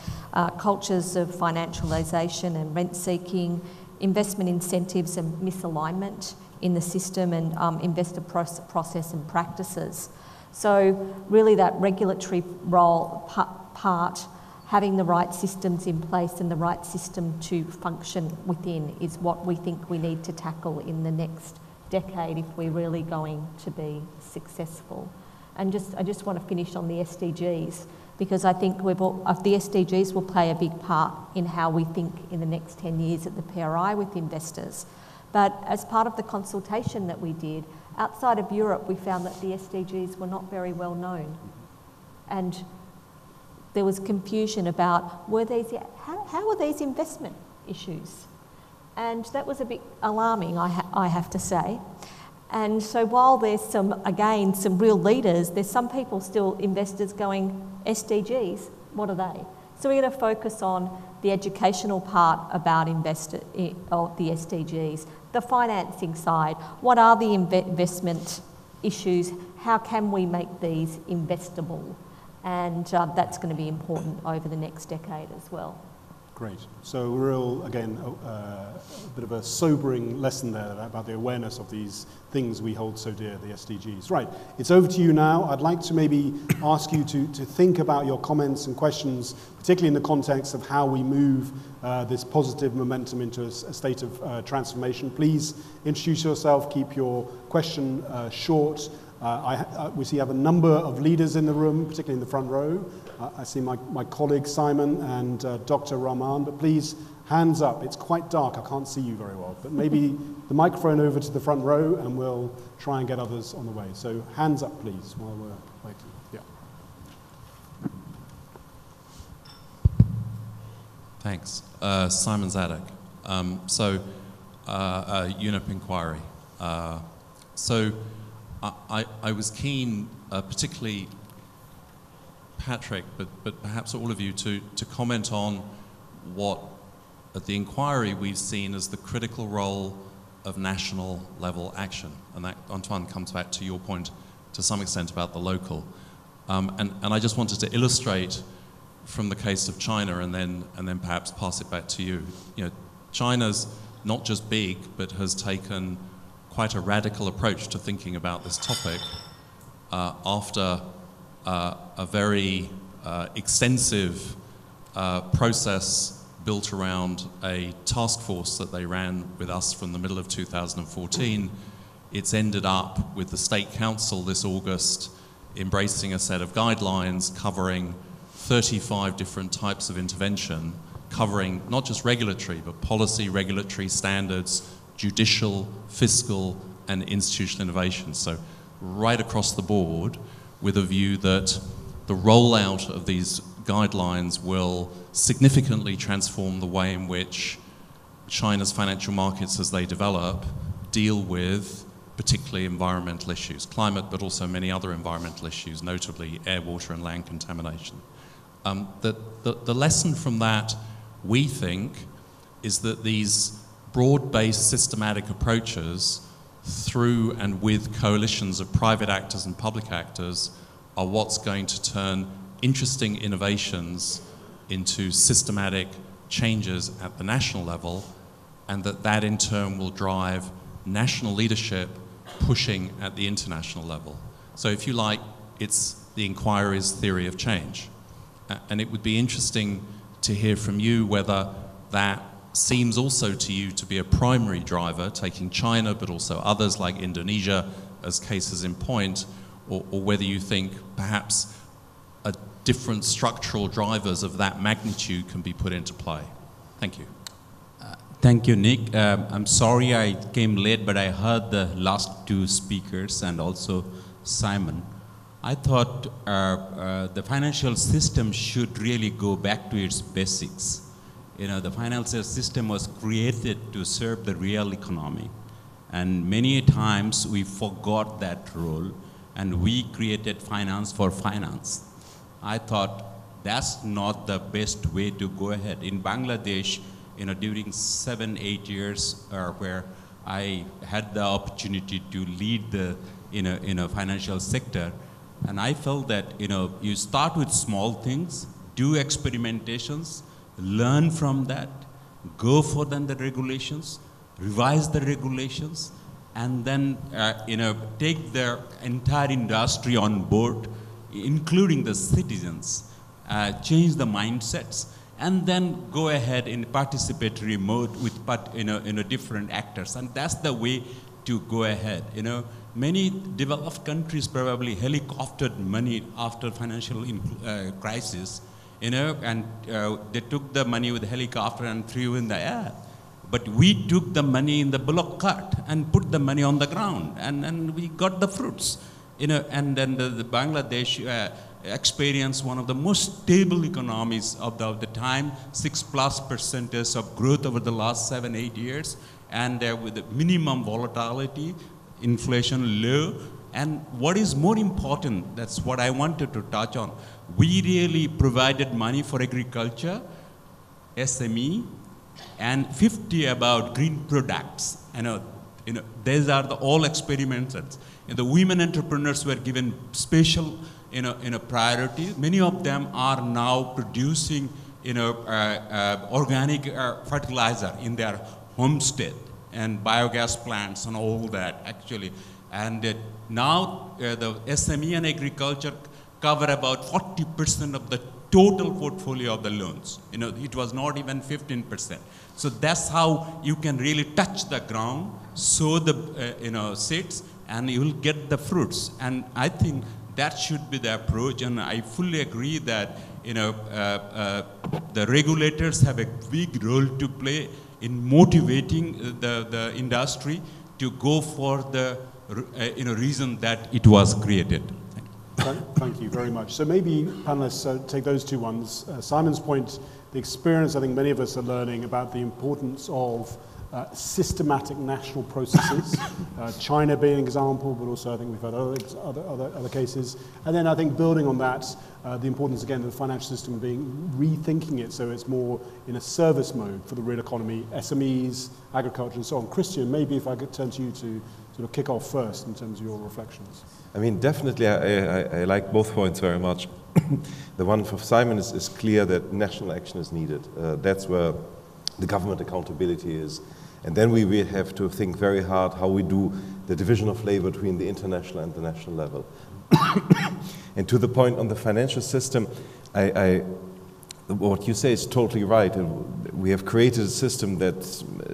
cultures of financialisation and rent seeking, investment incentives and misalignment in the system, and investor process and practices. So really that regulatory role part, having the right systems in place and the right system to function within is what we think we need to tackle in the next decade if we're really going to be successful. And I just want to finish on the SDGs, because I think the SDGs will play a big part in how we think in the next 10 years at the PRI with investors. But as part of the consultation that we did, outside of Europe, we found that the SDGs were not very well known. And there was confusion about how were these investment issues? And that was a bit alarming, I have to say. And so while there's some real leaders, there's some people still, investors, going, SDGs, what are they? So we're going to focus on the educational part about of the SDGs, the financing side, what are the investment issues, how can we make these investable? And that's going to be important over the next decade as well. Great. So again, a bit of a sobering lesson there about the awareness of these things we hold so dear, the SDGs. Right, it's over to you now. I'd like to maybe ask you to think about your comments and questions, particularly in the context of how we move this positive momentum into a state of transformation. Please introduce yourself, keep your question short. We see you have a number of leaders in the room, particularly in the front row. I see my colleague Simon and Dr. Rahman, but please, hands up. It's quite dark, I can't see you very well, but maybe the microphone over to the front row and we'll try and get others on the way. So hands up, please, while we're waiting. Yeah. Thanks. Simon Zadok. UNEP inquiry. I was keen, particularly Patrick, but perhaps all of you, to comment on what at the inquiry we've seen as the critical role of national level action. And that, Antoine, comes back to your point to some extent about the local. And I just wanted to illustrate from the case of China and then perhaps pass it back to you. China's not just big, but has taken quite a radical approach to thinking about this topic after a very extensive process built around a task force that they ran with us from the middle of 2014. It's ended up with the State Council this August embracing a set of guidelines covering 35 different types of intervention, covering not just regulatory, but policy, regulatory standards, judicial, fiscal, and institutional innovation. So right across the board, with a view that the rollout of these guidelines will significantly transform the way in which China's financial markets, as they develop, deal with particularly environmental issues, climate, but also many other environmental issues, notably air, water, and land contamination. The lesson from that, we think, is that these broad-based systematic approaches through and with coalitions of private actors and public actors are what's going to turn interesting innovations into systematic changes at the national level, and that in turn will drive national leadership pushing at the international level. So if you like, it's the inquiry's theory of change. And it would be interesting to hear from you whether that seems also to you to be a primary driver, taking China, but also others like Indonesia as cases in point, or whether you think perhaps different structural drivers of that magnitude can be put into play. Thank you. Thank you, Nick. I'm sorry I came late, but I heard the last two speakers and also Simon. I thought the financial system should really go back to its basics. You know, the financial system was created to serve the real economy. And many times we forgot that role and we created finance for finance. I thought that's not the best way to go ahead. In Bangladesh, you know, during 7-8 years where I had the opportunity to lead the financial sector, and I felt that, you know, you start with small things, do experimentations, learn from that, go for the regulations, revise the regulations, and then take the entire industry on board, including the citizens, change the mindsets, and then go ahead in participatory mode with different actors. And that's the way to go ahead. You know, many developed countries probably helicoptered money after financial crisis, you know, and they took the money with a helicopter and threw in the air. But we took the money in the bullock cart and put the money on the ground, and we got the fruits. You know, and then the Bangladesh experienced one of the most stable economies of the time, 6+% of growth over the last 7-8 years, and with minimum volatility, inflation low. And what is more important, that's what I wanted to touch on, we really provided money for agriculture, SME, and 50 about green products. You know, these are all experiments. And the women entrepreneurs were given special, priority. Many of them are now producing, organic fertilizer in their homestead and biogas plants and all that actually. And now the SME and agriculture cover about 40% of the total portfolio of the loans. You know, it was not even 15%. So that's how you can really touch the ground, sow the seeds, and you will get the fruits. And I think that should be the approach. And I fully agree that the regulators have a big role to play in motivating the industry to go for the reason that it was created. Thank you very much. So maybe panelists take those two ones. Simon's point, the experience I think many of us are learning about the importance of systematic national processes, China being an example, but also I think we've had other cases. And then I think building on that, the importance again of the financial system rethinking it so it's more in a service mode for the real economy, SMEs, agriculture and so on. Christian, maybe if I could turn to you to sort of kick off first in terms of your reflections. I mean, definitely I like both points very much. The one for Simon is clear that national action is needed. That's where the government accountability is. And then we will have to think very hard how we do the division of labor between the international and the national level. And to the point on the financial system, what you say is totally right. We have created a system that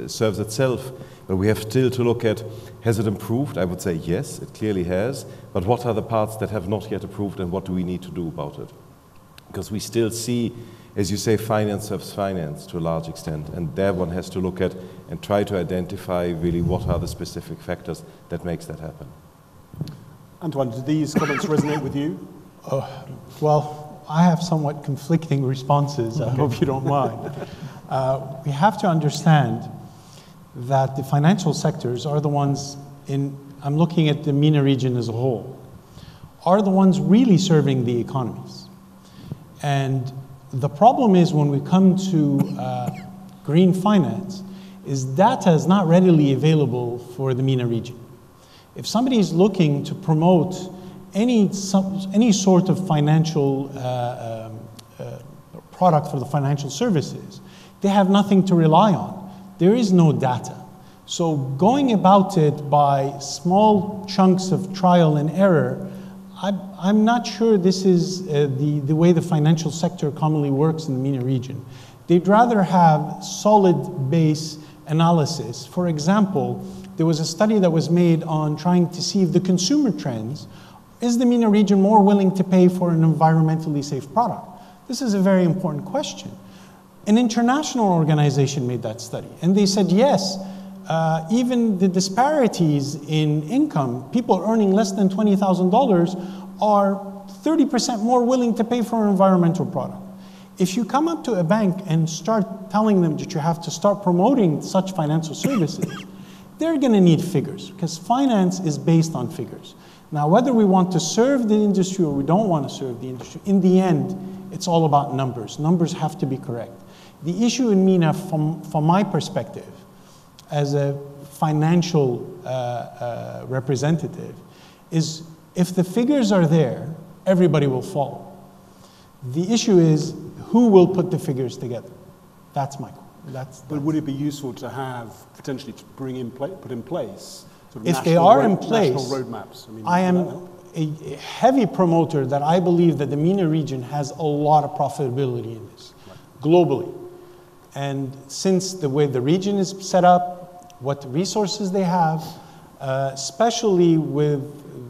serves itself, but we have still to look at, has it improved? I would say yes, it clearly has. But what are the parts that have not yet improved and what do we need to do about it? Because we still see, as you say, finance serves finance to a large extent, and there one has to look at and try to identify really what are the specific factors that makes that happen. Antoine, do these comments resonate with you? Well, I have somewhat conflicting responses. Okay. I hope you don't mind. We have to understand that the financial sectors are the ones I'm looking at the MENA region as a whole, are the ones really serving the economies. And the problem is when we come to green finance, is data is not readily available for the MENA region. If somebody is looking to promote any sort of financial product for the financial services, they have nothing to rely on. There is no data. So going about it by small chunks of trial and error, I'm not sure this is the way the financial sector commonly works in the MENA region. They'd rather have solid base analysis. For example, there was a study that was made on trying to see if the consumer trends, is the MENA region more willing to pay for an environmentally safe product? This is a very important question. An international organization made that study, and they said yes, even the disparities in income, people earning less than $20,000 are 30% more willing to pay for an environmental product. If you come up to a bank and start telling them that you have to start promoting such financial services, they're going to need figures, because finance is based on figures. Now, whether we want to serve the industry or we don't want to serve the industry, in the end, it's all about numbers. Numbers have to be correct. The issue in MENA, from my perspective, as a financial representative, is if the figures are there, everybody will follow. The issue is who will put the figures together. That's my question. But would it be useful to have potentially to put in place sort of if they are in place, national roadmaps? I am a heavy promoter that I believe that the MENA region has a lot of profitability in this, globally. And since the way the region is set up, what resources they have, especially with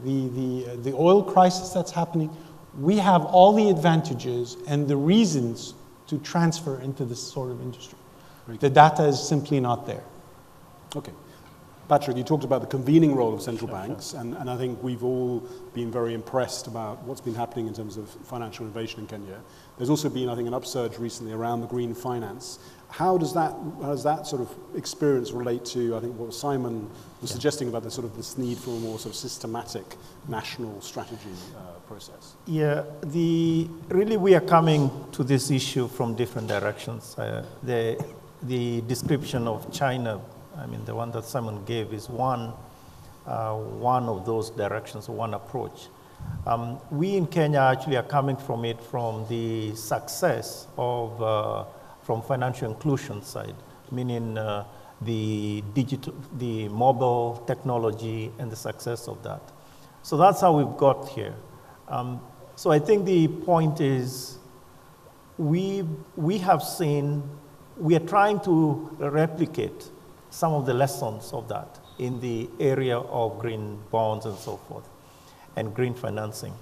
the oil crisis that's happening, we have all the advantages and the reasons to transfer into this sort of industry. The data is simply not there. Okay. Patrick, you talked about the convening role of central banks, and I think we've all been very impressed about what's been happening in terms of financial innovation in Kenya. There's also been, I think, an upsurge recently around the green finance. How does that sort of experience relate to, I think, what Simon was suggesting about this need for a more sort of systematic national strategy process? Yeah, really we are coming to this issue from different directions. The description of China, I mean, the one that Simon gave is one of those directions, one approach. We in Kenya actually are coming from it from the success of from financial inclusion side, meaning the digital, the mobile technology and the success of that. So that's how we've got here. So I think the point is we have seen, we are trying to replicate some of the lessons of that in the area of green bonds and so forth, and green financing.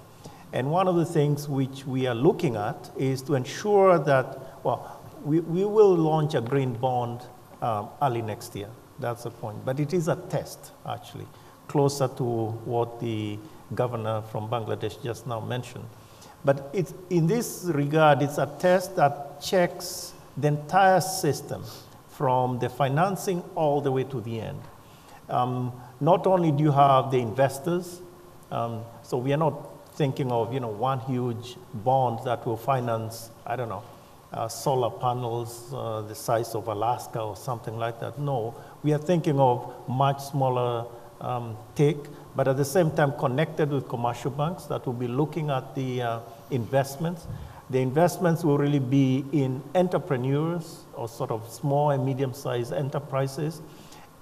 And one of the things which we are looking at is to ensure that, well, we will launch a green bond early next year. That's the point. But it is a test, actually, closer to what the governor from Bangladesh just now mentioned. But it's, in this regard, it's a test that checks the entire system from the financing all the way to the end. Not only do you have the investors, so we are not thinking of, one huge bond that will finance, I don't know, solar panels the size of Alaska or something like that. No, we are thinking of much smaller take, but at the same time connected with commercial banks that will be looking at the investments. The investments will really be in entrepreneurs or sort of small and medium-sized enterprises,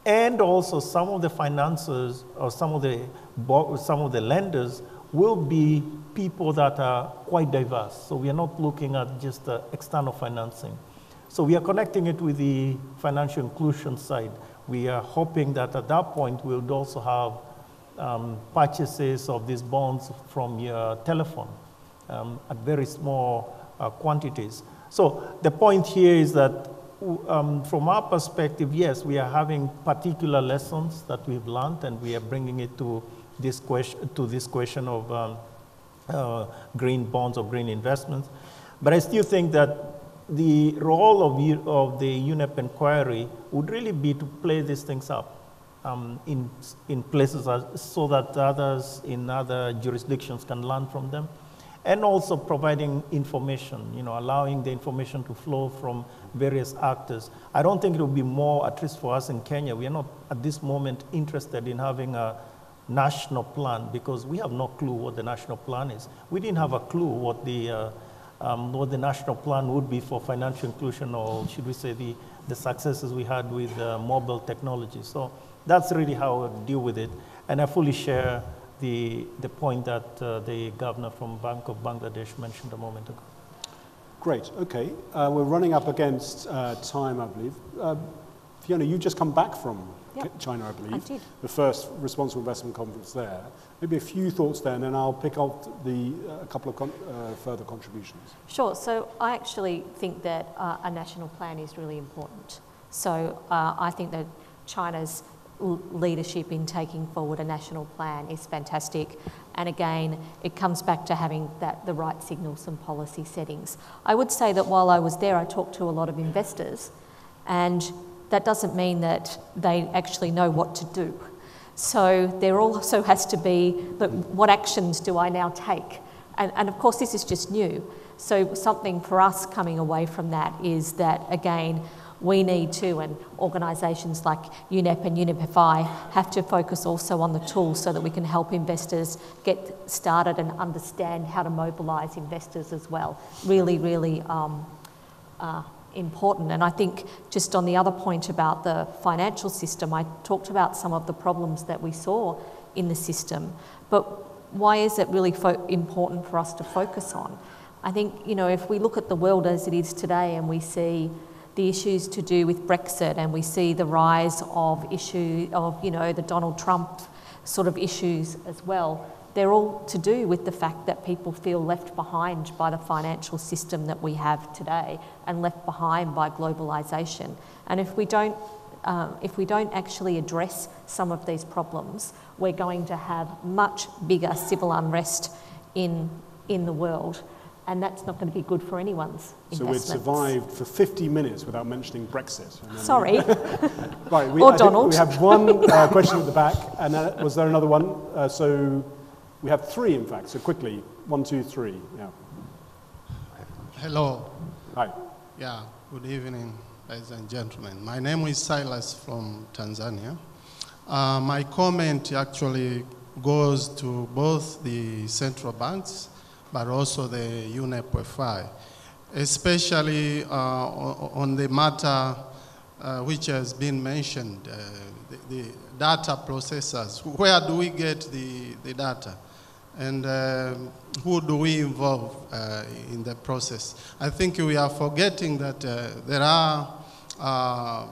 and also some of the financiers or some of the lenders will be people that are quite diverse. So we are not looking at just external financing. So we are connecting it with the financial inclusion side. We are hoping that at that point we'll also have purchases of these bonds from your telephone at very small quantities. So the point here is that from our perspective, yes, we are having particular lessons that we've learned, and we are bringing it to this question of green bonds or green investments. But I still think that the role of the UNEP inquiry would really be to play these things up in places so that others in other jurisdictions can learn from them, and also providing information, allowing the information to flow from various actors. I don't think it will be more, at least for us in Kenya, we are not at this moment interested in having a national plan because we have no clue what the national plan is. We didn't have a clue what the what the national plan would be for financial inclusion, or should we say the successes we had with mobile technology. So that's really how I deal with it. And I fully share the point that the governor from Bank of Bangladesh mentioned a moment ago. Great, okay. We're running up against time, I believe. Fiona, you've just come back from China, I believe. I did. The first Responsible Investment Conference there. Maybe a few thoughts there, and then I'll pick up a couple of further contributions. Sure. So I actually think that a national plan is really important. So I think that China's leadership in taking forward a national plan is fantastic. And again, it comes back to having the right signals and policy settings. I would say that while I was there, I talked to a lot of investors, and that doesn't mean that they actually know what to do. So there also has to be, look, what actions do I now take? And of course, this is just new. So something for us coming away from that is that, again, we need to, and organisations like UNEP and UNEP-FI have to focus also on the tools so that we can help investors get started and understand how to mobilise investors as well. Really, really important. And I think just on the other point about the financial system, I talked about some of the problems that we saw in the system, but why is it really important for us to focus on? I think, you know, if we look at the world as it is today and we see the issues to do with Brexit, and we see the rise of the Donald Trump sort of issues as well, they're all to do with the fact that people feel left behind by the financial system that we have today and left behind by globalisation. And if we don't actually address some of these problems, we're going to have much bigger civil unrest in the world. And that's not going to be good for anyone's investments. So we'd survived for 50 minutes without mentioning Brexit. Sorry. Right, or Donald. We have one question at the back, and was there another one? So we have three, in fact. So quickly, 1, 2, 3. Yeah. Hello. Hi. Yeah. Good evening, ladies and gentlemen. My name is Silas from Tanzania. My comment actually goes to both the central banks, but also the UNEP-FI, especially on the matter which has been mentioned, the data processors. Where do we get the data? And who do we involve in the process? I think we are forgetting that there are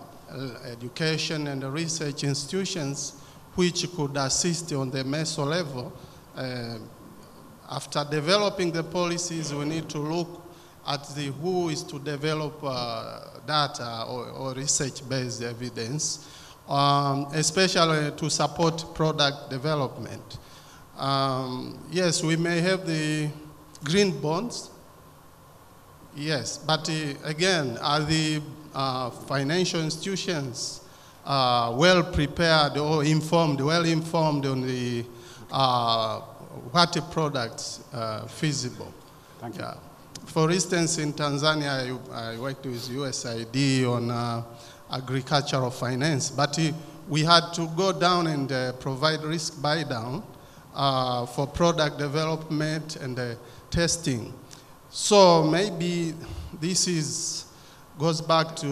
education and research institutions which could assist on the meso level. After developing the policies, we need to look at who is to develop data or research-based evidence, especially to support product development. Yes, we may have the green bonds, yes, but again, are the financial institutions well prepared or well informed on the what products feasible? Thank you. Yeah. For instance, in Tanzania, I worked with USAID on agricultural finance, but we had to go down and provide risk buy-down for product development and testing. So maybe this goes back to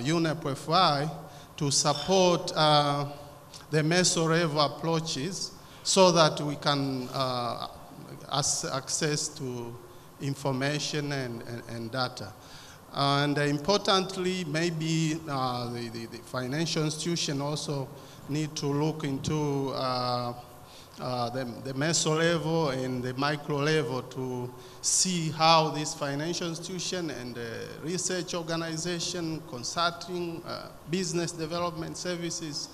UNEP-FI to support the meso-level approaches so that we can access to information and data. And importantly, maybe the financial institution also need to look into the meso level and the micro level to see how this financial institution and research organization, consulting, business development services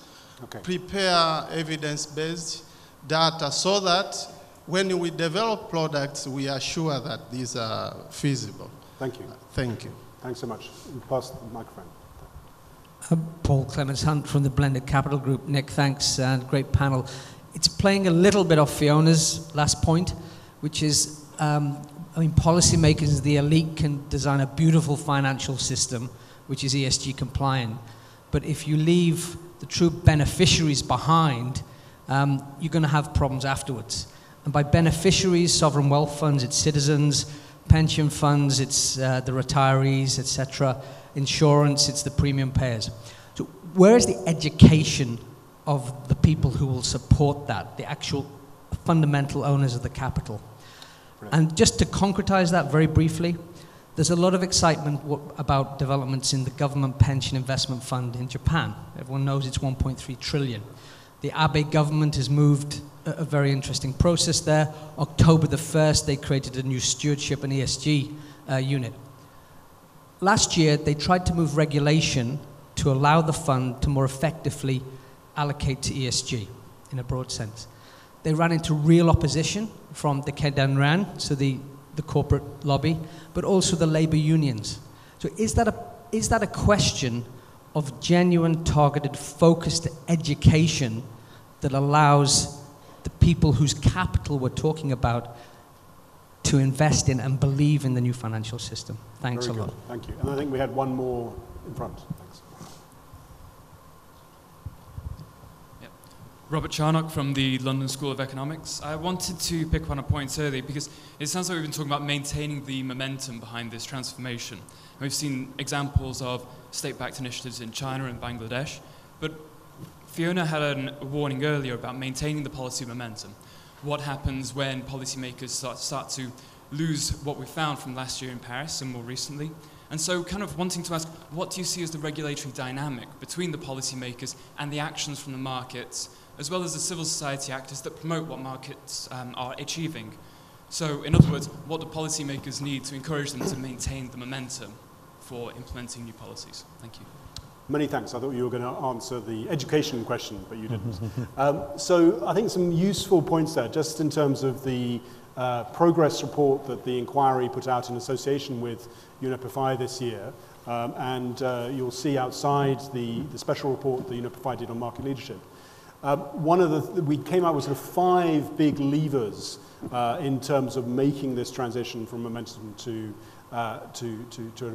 prepare evidence-based data so that when we develop products, we are sure that these are feasible. Thank you. Thank you. Thanks so much. We'll pass the microphone. Paul Clements Hunt from the Blended Capital Group. Nick, thanks, and great panel. It's playing a little bit off Fiona's last point, which is, policymakers, the elite can design a beautiful financial system, which is ESG compliant. But if you leave the true beneficiaries behind, you're going to have problems afterwards. And by beneficiaries, sovereign wealth funds, its citizens, pension funds, it's the retirees, etc. Insurance, it's the premium payers. So where is the education of the people who will support that, the actual fundamental owners of the capital? Right. And just to concretize that very briefly, there's a lot of excitement about developments in the government pension investment fund in Japan. Everyone knows it's 1.3 trillion. The Abe government has moved a very interesting process there. October the 1st, they created a new stewardship and ESG unit. Last year, they tried to move regulation to allow the fund to more effectively allocate to ESG in a broad sense. They ran into real opposition from the Kedanran, so the corporate lobby, but also the labor unions. So is that a question of genuine, targeted, focused education that allows the people whose capital we're talking about to invest in and believe in the new financial system? Thanks a lot. Thank you. And I think we had one more in front. Thanks. Robert Charnock from the London School of Economics. I wanted to pick up on a point earlier because it sounds like we've been talking about maintaining the momentum behind this transformation. And we've seen examples of state-backed initiatives in China and Bangladesh, but Fiona had a warning earlier about maintaining the policy momentum. What happens when policymakers start to lose what we found from last year in Paris and more recently? And so kind of wanting to ask, what do you see as the regulatory dynamic between the policymakers and the actions from the markets, as well as the civil society actors that promote what markets are achieving? So in other words, what do policymakers need to encourage them to maintain the momentum for implementing new policies? Thank you. Many thanks. I thought you were going to answer the education question, but you didn't. So I think some useful points there, just in terms of the progress report that the inquiry put out in association with UNEP-FI this year. And you'll see outside the special report that UNEP-FI did on market leadership. We came out with sort of 5 big levers in terms of making this transition from momentum to a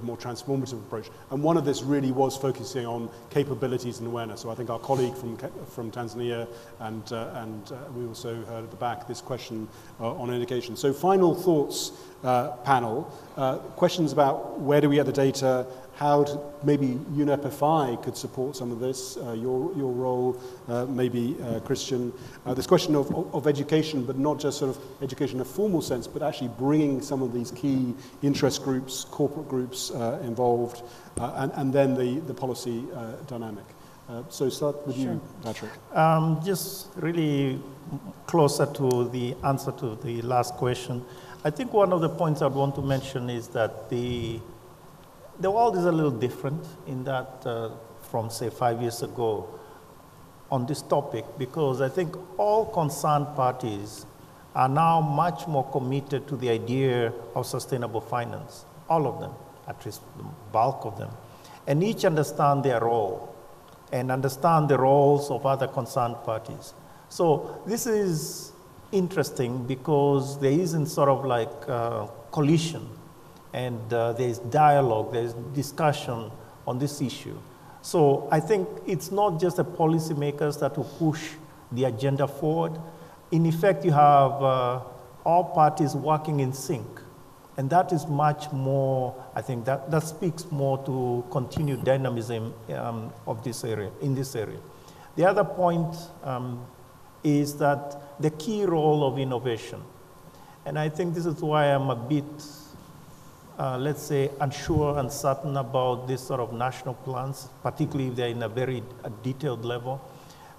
more transformative approach. And one of this really was focusing on capabilities and awareness. So I think our colleague from Tanzania and we also heard at the back this question on education. So final thoughts panel, questions about where do we get the data, how maybe UNEP-FI could support some of this, your role, maybe Christian. This question of education, but not just sort of education in a formal sense, but actually bringing some of these key interest groups, corporate groups involved, and then the policy dynamic. So start with you, Patrick. Just really closer to the answer to the last question. I think one of the points I'd want to mention is that the world is a little different in that from, say, 5 years ago on this topic, because I think all concerned parties are now much more committed to the idea of sustainable finance, all of them, at least the bulk of them, and each understand their role and understand the roles of other concerned parties. So this is interesting because there isn't sort of like collision, and there's dialogue, there's discussion on this issue. So I think it's not just the policymakers that will push the agenda forward. In effect, you have all parties working in sync. And that is much more, I think that speaks more to continued dynamism of this area, in this area. The other point is that the key role of innovation. And I think this is why I'm a bit, let's say, unsure, uncertain about this sort of national plans, particularly if they're in a very detailed level.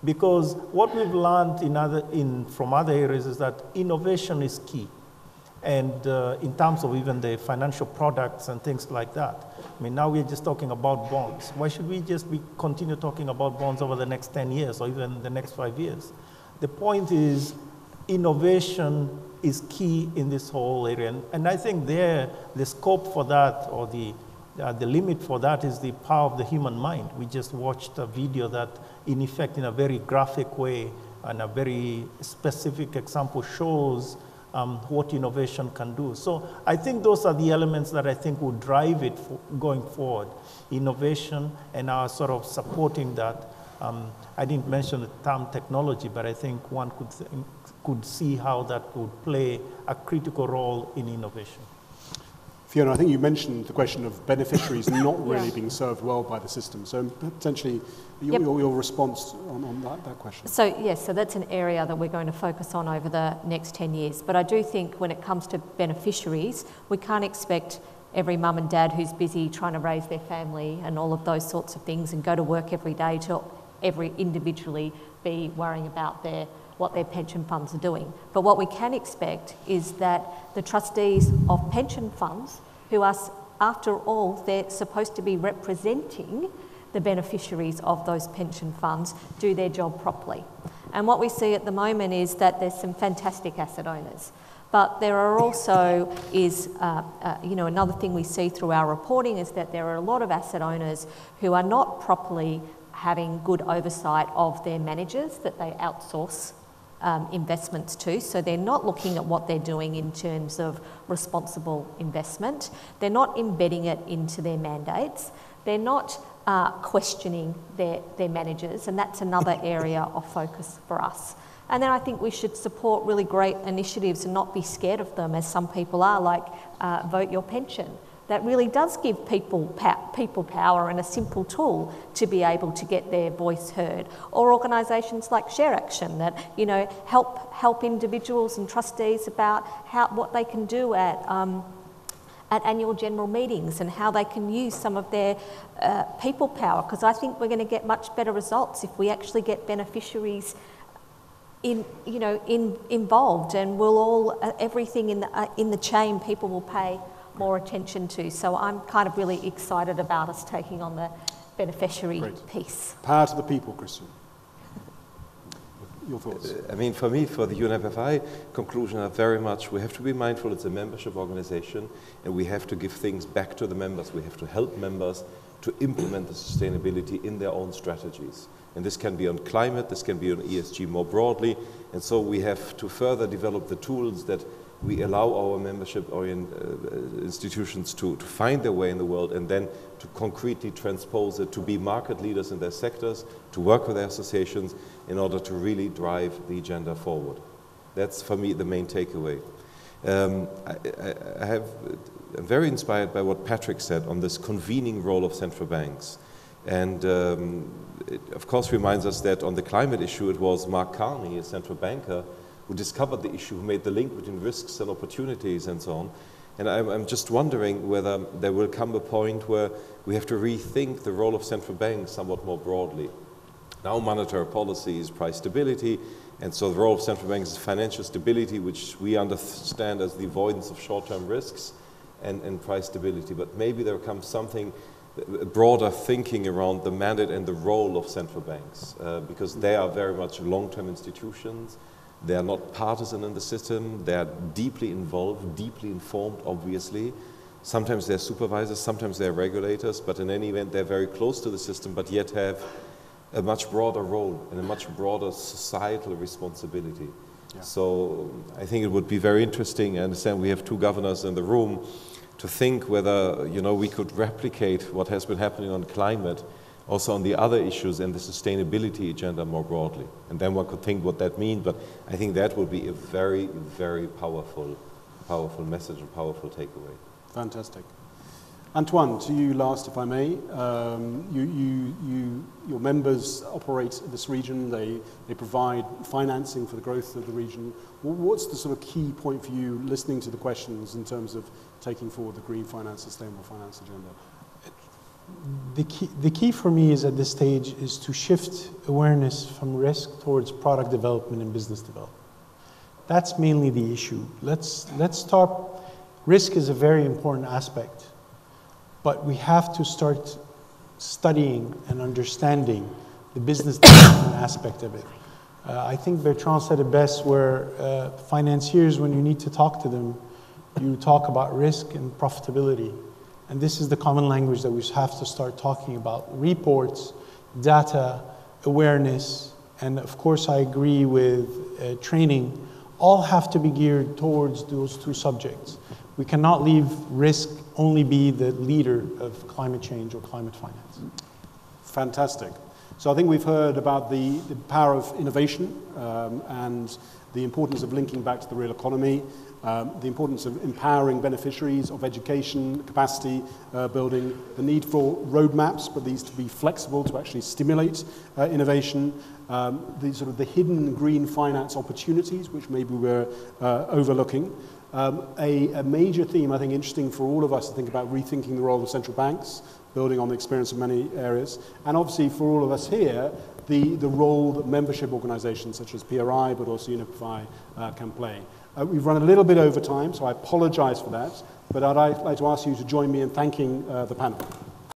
Because what we've learned from other areas is that innovation is key. And in terms of even the financial products and things like that. I mean, now we're just talking about bonds. Why should we just continue talking about bonds over the next 10 years or even the next 5 years? The point is, innovation is key in this whole area. And I think the scope for that, or the limit for that, is the power of the human mind. We just watched a video that, in effect, in a very graphic way and a very specific example shows what innovation can do. So I think those are the elements that I think will drive it going forward. Innovation and our sort of supporting that. I didn't mention the term technology, but I think one could see how that would play a critical role in innovation. Fiona, I think you mentioned the question of beneficiaries not really being served well by the system. So potentially your response on that question. So yes, so that's an area that we're going to focus on over the next 10 years. But I do think when it comes to beneficiaries, we can't expect every mum and dad who's busy trying to raise their family and all of those sorts of things and go to work every day to individually be worrying about what their pension funds are doing. But what we can expect is that the trustees of pension funds, who are, after all, they're supposed to be representing the beneficiaries of those pension funds, do their job properly. And what we see at the moment is that there's some fantastic asset owners. But there are also another thing we see through our reporting is that there are a lot of asset owners who are not properly having good oversight of their managers that they outsource investments to. So they're not looking at what they're doing in terms of responsible investment. They're not embedding it into their mandates. They're not questioning their managers, and that's another area of focus for us. And then I think we should support really great initiatives and not be scared of them, as some people are, like Vote Your Pension. That really does give people power and a simple tool to be able to get their voice heard. Or organisations like Share Action that help individuals and trustees about what they can do at annual general meetings and how they can use some of their people power. Because I think we're going to get much better results if we actually get beneficiaries involved, and we'll all everything in the chain people will pay more attention to. So I'm kind of really excited about us taking on the beneficiary piece. Power to the people, Christian. Your thoughts? I mean, for me, for the UNFFI conclusion are very much, we have to be mindful it's a membership organization and we have to give things back to the members. We have to help members to implement the sustainability in their own strategies. And this can be on climate, this can be on ESG more broadly. And so we have to further develop the tools that we allow our membership institutions to find their way in the world and then to concretely transpose it, to be market leaders in their sectors, to work with their associations in order to really drive the agenda forward. That's, for me, the main takeaway. I'm very inspired by what Patrick said on this convening role of central banks. And it, of course, reminds us that on the climate issue, it was Mark Carney, a central banker, who discovered the issue, who made the link between risks and opportunities and so on. And I'm just wondering whether there will come a point where we have to rethink the role of central banks somewhat more broadly. Now monetary policy is price stability, and so the role of central banks is financial stability, which we understand as the avoidance of short-term risks and price stability. But maybe there comes something, broader thinking around the mandate and the role of central banks, because they are very much long-term institutions. They are not partisan in the system. They are deeply involved, deeply informed, obviously. Sometimes they're supervisors, sometimes they're regulators, but in any event, they're very close to the system, but yet have a much broader role and a much broader societal responsibility. Yeah. So I think it would be very interesting. I understand we have two governors in the room to think whether, we could replicate what has been happening on climate also on the other issues and the sustainability agenda more broadly. And then one could think what that means, but I think that would be a very, very powerful message and powerful takeaway. Fantastic. Antoine, to you last, if I may. Your members operate in this region. They provide financing for the growth of the region. What's the sort of key point for you, listening to the questions in terms of taking forward the green finance, sustainable finance agenda? The key for me is at this stage is to shift awareness from risk towards product development and business development. That's mainly the issue. Let's start. Risk is a very important aspect, but we have to start studying and understanding the business development aspect of it. I think Bertrand said it best, where financiers, when you need to talk to them, you talk about risk and profitability. And this is the common language that we have to start talking about. Reports, data, awareness, and of course I agree with training, all have to be geared towards those two subjects. We cannot leave risk only be the leader of climate change or climate finance. Fantastic. So I think we've heard about the power of innovation and the importance of linking back to the real economy. the importance of empowering beneficiaries of education, capacity building, the need for roadmaps, but these to be flexible to actually stimulate innovation, the hidden green finance opportunities, which maybe we're overlooking. A major theme, I think, interesting for all of us to think about rethinking the role of central banks, building on the experience of many areas, and obviously for all of us here, the role that membership organizations such as PRI, but also Unify, can play. We've run a little bit over time, so I apologize for that, but I'd like to ask you to join me in thanking the panel.